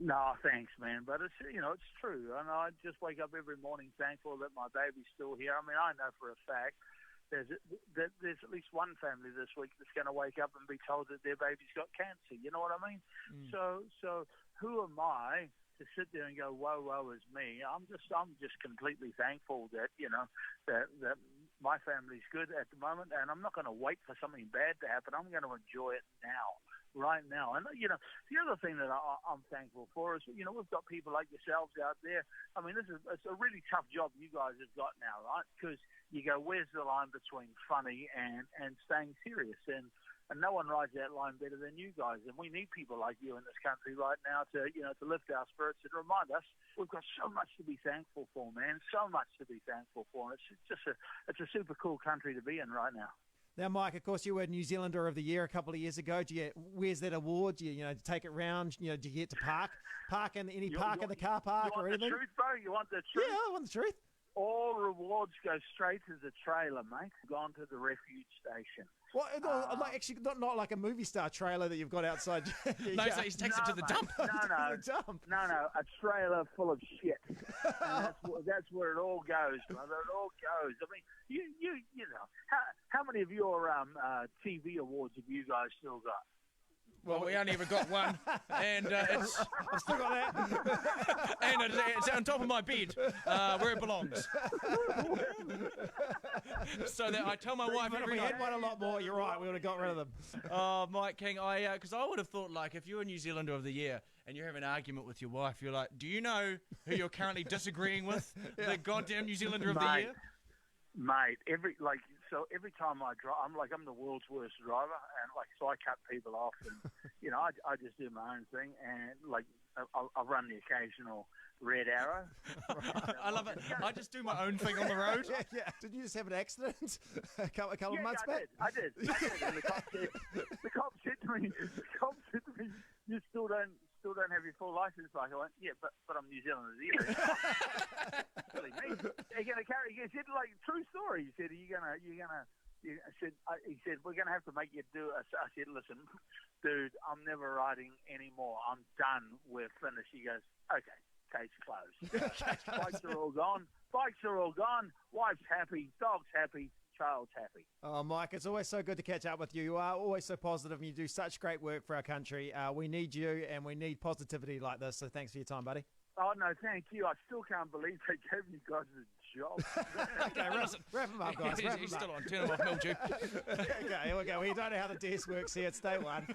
No, thanks, man. But it's it's true. And I just wake up every morning thankful that my baby's still here. I mean, I know for a fact there's at least one family this week that's going to wake up and be told that their baby's got cancer. You know what I mean? So who am I to sit there and go, woe is me? I'm just completely thankful that that my family's good at the moment, and I'm not going to wait for something bad to happen. I'm going to enjoy it now. Right now. And, the other thing that I'm thankful for is, we've got people like yourselves out there. I mean, it's a really tough job you guys have got now, right? Because you go, where's the line between funny and staying serious? And no one rides that line better than you guys. And we need people like you in this country right now to, to lift our spirits and remind us we've got so much to be thankful for, man. So much to be thankful for. It's just it's a super cool country to be in right now. Now, Mike, of course, you were New Zealander of the Year a couple of years ago. Where's that award? Do you take it round? Do you get to park in any park in the car park or anything? You want the truth, bro? You want the truth? Yeah, I want the truth. All rewards go straight to the trailer, mate. Gone to the refuge station. Well, actually, not like a movie star trailer that you've got outside. No, so he takes it to the dump. No, a trailer full of shit. That's where it all goes, brother. It all goes. I mean, you know, how many of your TV awards have you guys still got? Well, we only ever got one, and it's I've still got that. and it's on top of my bed, where it belongs. So that I tell my wife If every we night. had one a lot more, you're right. We would have got rid of them. Oh, Mike King, because I would have thought, like, if you're a New Zealander of the Year and you have an argument with your wife, you're like, do you know who you're currently disagreeing with? The goddamn New Zealander of the Year? Mate, every time I drive, I'm the world's worst driver, and so I cut people off, and I just do my own thing, and I'll run the occasional red arrow. I love it. I just do my own thing on the road. Yeah. Did you just have an accident a couple of months back? I did. And the cop said to me, you still don't have your full license. Like, I went, yeah, but I'm New Zealander. Silly me. He said, like, true story. He said, he said, we're gonna have to make you do it. I said, listen, dude, I'm never riding anymore. I'm done. We're finished. He goes, okay, case closed. Bikes are all gone. Wife's happy. Dog's happy. Child's happy. Oh, Mike, it's always so good to catch up with you. You are always so positive, and you do such great work for our country. We need you, and we need positivity like this. So thanks for your time, buddy. Oh, no, thank you. I still can't believe they gave you guys a job. Okay, wrap him up, guys. He's still on. Turn him off, mildew. Okay, here we go. We don't know how the desk works here. It's day one.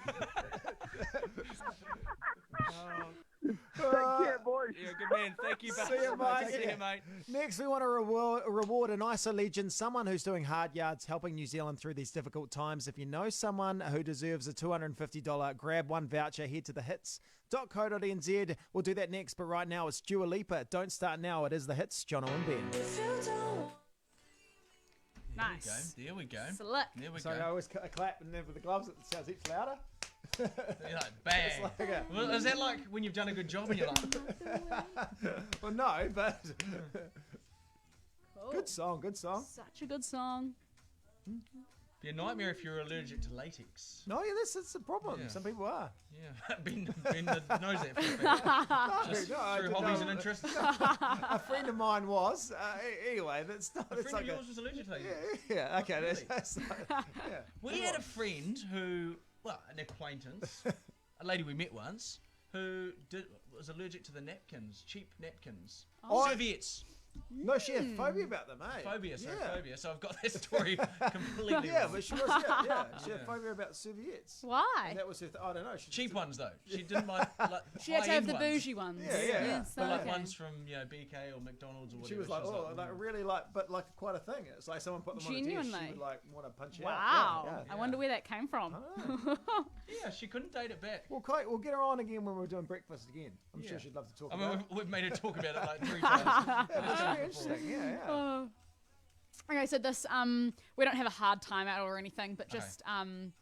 Take care, boys. Yeah, good man. Thank you, See you, mate. See you, mate. Next, we want to reward an Iso-Legend, someone who's doing hard yards, helping New Zealand through these difficult times. If you know someone who deserves a $250 grab one voucher, head to thehits.co.nz. We'll do that next, but right now it's Dua Lipa. Don't start now. It is the hits, Jono and Ben. Nice. There we go. Slick. There we So go. I always clap, and then with the gloves, it sounds each louder. You're like, bang. Well, is that like when you've done a good job and you're like... Well, no, but Cool. good song. Such a good song. Be a nightmare if you're allergic to latex. No, yeah, that's a problem. Yeah. Some people are. Yeah, Ben knows that for a fact. Just No, I through didn't hobbies know. and interests. A friend of mine was. Anyway, that's not. A It's friend like of yours was allergic to latex. yeah. Okay, Really? that's yeah. We had a friend who, well, an acquaintance, a lady we met once, who was allergic to the napkins, cheap napkins. Oh. Serviettes. No, she had phobia about them, eh? Phobia. Yeah. So I've got that story completely Yeah, wrong. but she was. Yeah. She had phobia about serviettes. Why? And that was her. I don't know. She Cheap ones though. She didn't like She had to have high-end the ones. bougie ones. Yeah. Yes, But like okay. ones from BK or McDonald's or whatever. She was like, really like, but like quite a thing. It's like someone put them on a dish. She Genuinely? would like want to punch you out. Wow. Yeah. I wonder where that came from. Yeah, she couldn't date it back. Well, Kate, we'll get her on again when we're doing breakfast again. I'm sure Yeah. she'd love to talk I about mean, it. we've made her talk about it like 3 times. That's very interesting. Yeah. Okay, so this we don't have a hard timeout or anything, but just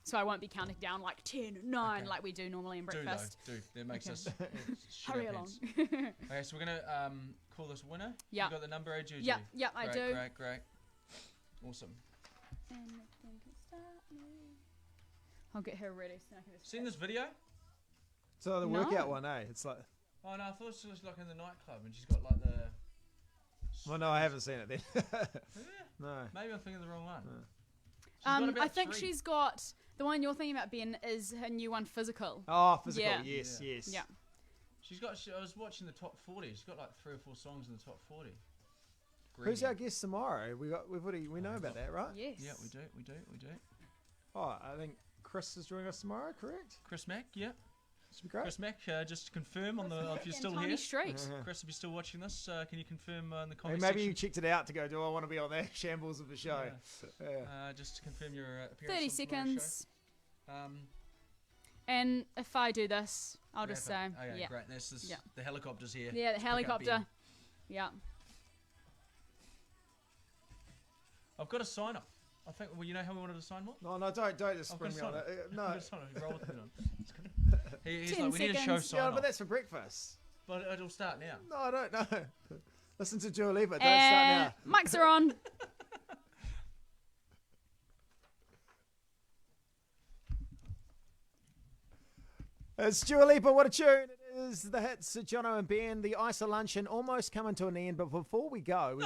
so I won't be counting down like 10, 9 like we do normally in breakfast. Do. That makes us shit Hurry our along. pants. Okay, so we're gonna call this winner. Yeah. You got the number, Juju? Yeah, I do. Great. Awesome. I'll get her ready so I can just. Seen this video? So the No. workout one, eh? It's like, Oh no, I thought she was like in the nightclub and she's got like the. well, no, I haven't seen it then. No. Maybe I'm thinking of the wrong one. She's got about I think 3. she's got the one you're thinking about, Ben, is her new one, Physical. Oh, physical. Yeah. Yes. Yeah. She's got. I was watching the top 40. She's got like 3 or 4 songs in the top 40. Who's Greedy. our guest tomorrow? We know about that, right? Yes. Yeah, we do. Oh, I think Chris is joining us tomorrow. Correct? Chris Mack, yeah. Should be great. Chris Mack, just to confirm on the if you're still Tiny here. Street. Chris, if you're still watching this, can you confirm in the Hey, comments maybe section? you checked it out to go, do I want to be on that shambles of a show? Yeah. Just to confirm your appearance. 30 on tomorrow's seconds. show. And if I do this, I'll just say, wrap up. Okay, yeah. great. The helicopter's here. Yeah, the Pick up helicopter. Ben. Yeah. I've got a sign off. I think. Well, you know how we wanted to sign what? No, don't just I've spring got me on a it. sign No. I've got a sign off. Roll with it on. He's 10 like, we need a show seconds. sign Yeah, off. but that's for breakfast. But it'll start now. No, I don't know. Listen to Dua Lipa. Don't start And now. mics are on. It's Dua Lipa, what a tune. It is the hits, Jono and Ben, the Iso-Luncheon almost coming to an end. But before we go,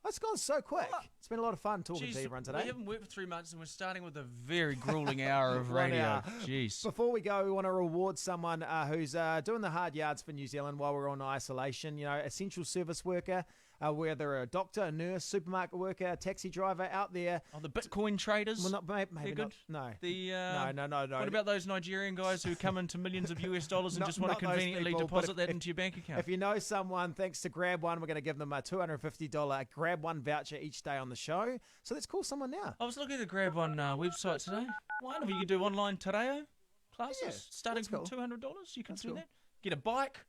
it's gone so quick. It's been a lot of fun talking to everyone today. We haven't worked for 3 months and we're starting with a very grueling hour of 1 radio. hour. Jeez. Before we go, we want to reward someone who's doing the hard yards for New Zealand while we're on isolation. You know, essential service worker, whether a doctor, a nurse, supermarket worker, a taxi driver out there. Oh, the Bitcoin traders. Well, not, maybe They're not. good. No. No. What about those Nigerian guys who come into millions of US dollars and Not- just want to not those conveniently people, but deposit that into your bank account? If you know someone, thanks to Grab One, we're going to give them a $250 Grab One voucher each day on the show. So let's call someone now. I was looking at the Grab One website today. One of you can do online Tadeo classes Yeah, starting that's from cool. $200. You can That's do cool. that. Get a bike.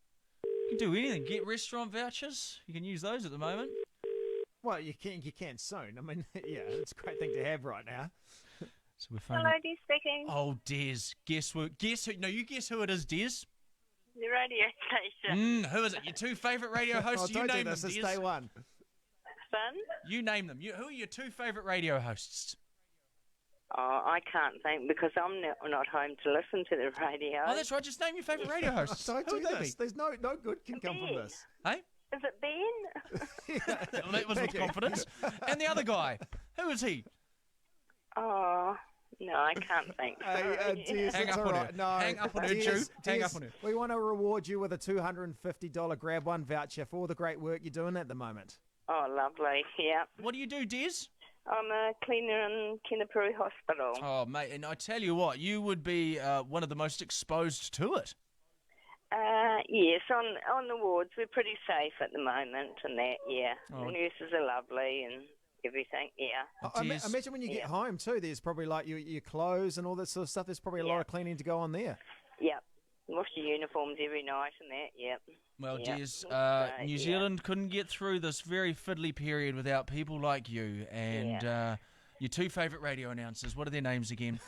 You can do anything. Get restaurant vouchers. You can use those at the moment. Well, you can soon. I mean, yeah, it's a great thing to have right now. So we're phoning. Hello, Des speaking. Oh, Des. Guess who? No, you guess who it is, Des. The radio station. Who is it? Your two favourite radio hosts? Oh, You don't name do this. them, It's Des. day one. Fun? You name them. Who are your two favourite radio hosts? Oh, I can't think because I'm not home to listen to the radio. Oh, that's right. Just name your favourite radio hosts. Don't Who do would they this. be? There's no good can come from Ben. this. Hey? Is it Ben? Well, that was with Thank you. confidence. And the other guy, who is he? Oh, no, I can't think. Hey, Sorry. Des, Hang it's up all on her. right. No, Hang up on her, Des, Drew. Hang Des, up on her. We want to reward you with a $250 Grab One voucher for all the great work you're doing at the moment. Oh, lovely. Yeah. What do you do, Des? I'm a cleaner in Kenapuri Hospital. Oh, mate, and I tell you what, you would be one of the most exposed to it. Yes, on the wards we're pretty safe at the moment and that, yeah. Oh. The nurses are lovely and everything, yeah. Des. Imagine when you get Yeah. home too, there's probably like your clothes and all that sort of stuff. There's probably a lot Yeah. of cleaning to go on there. Yep. Wash your uniforms every night and that, yep. Well, Yeah. Des, New Yeah. Zealand couldn't get through this very fiddly period without people like you. And your two favourite radio announcers, what are their names again?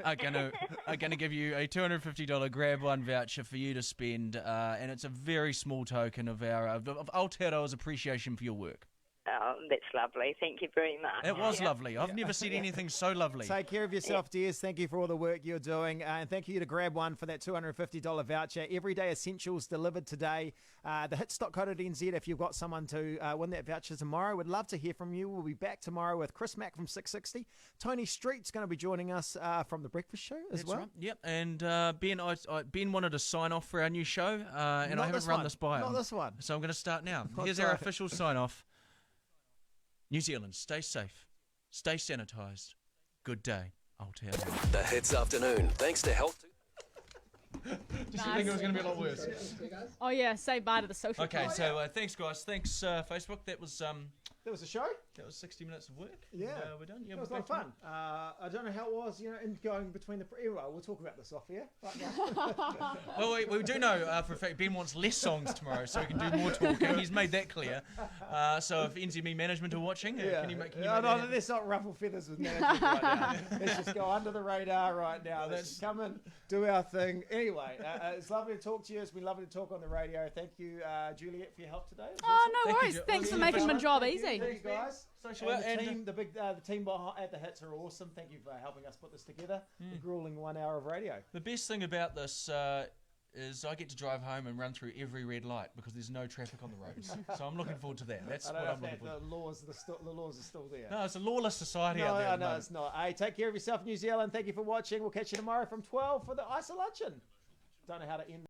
are gonna give you a $250 Grab One voucher for you to spend, and it's a very small token of of Aotearoa's appreciation for your work. Oh, that's lovely. Thank you very much. It was Yeah. lovely. I've never seen anything so lovely. Take care of yourself, Des. Thank you for all the work you're doing. And thank you to Grab One for that $250 voucher. Everyday Essentials delivered today. The hits.co.nz if you've got someone to win that voucher tomorrow. We'd love to hear from you. We'll be back tomorrow with Chris Mack from 660. Tony Street's going to be joining us from The Breakfast Show as That's well. right. Yep. And Ben, Ben wanted to sign off for our new show, and Not I haven't this run one. this by him. Not this one. So I'm going to start now. Oh, Here's our sorry. official sign off. New Zealand, stay safe, stay sanitised. Good day, Aotearoa. The Hits Afternoon, thanks to Health. Did you think it was going to be a lot worse? Oh yeah, say bye to the social. Okay, club. so thanks guys, thanks Facebook. That was That was a show. 60 minutes of work. Yeah. And, we're done. Yeah, It was a we're lot of back fun. I don't know how it was, in going between the... Anyway, we'll talk about this off here. Right now. Well, we do know for a fact Ben wants less songs tomorrow, so we can do more talking. He's made that clear. So if NZME management are watching, can you make? Can you No, make that happen? let's not ruffle feathers with management right now. Let's just go under the radar right now. Let's just come and do our thing. Anyway, it's lovely to talk to you. It's been lovely to talk on the radio. Thank you, Juliet, for your help today. It was Oh awesome. no Thank you, worries. Jo- Thanks for Thank you making my very job Thank easy. you guys. Social And the and- team, the team at the Hits are awesome. Thank you for helping us put this together. A grueling 1 hour of radio. The best thing about this is I get to drive home and run through every red light because there's no traffic on the roads. So I'm looking forward to that. That's I what don't know I'm looking if forward the laws are still there. to. No, it's a lawless society No, out there. I at the know moment. it's not. Hey, take care of yourself, New Zealand. Thank you for watching. We'll catch you tomorrow from 12 for the Iso-Luncheon. Don't know how to end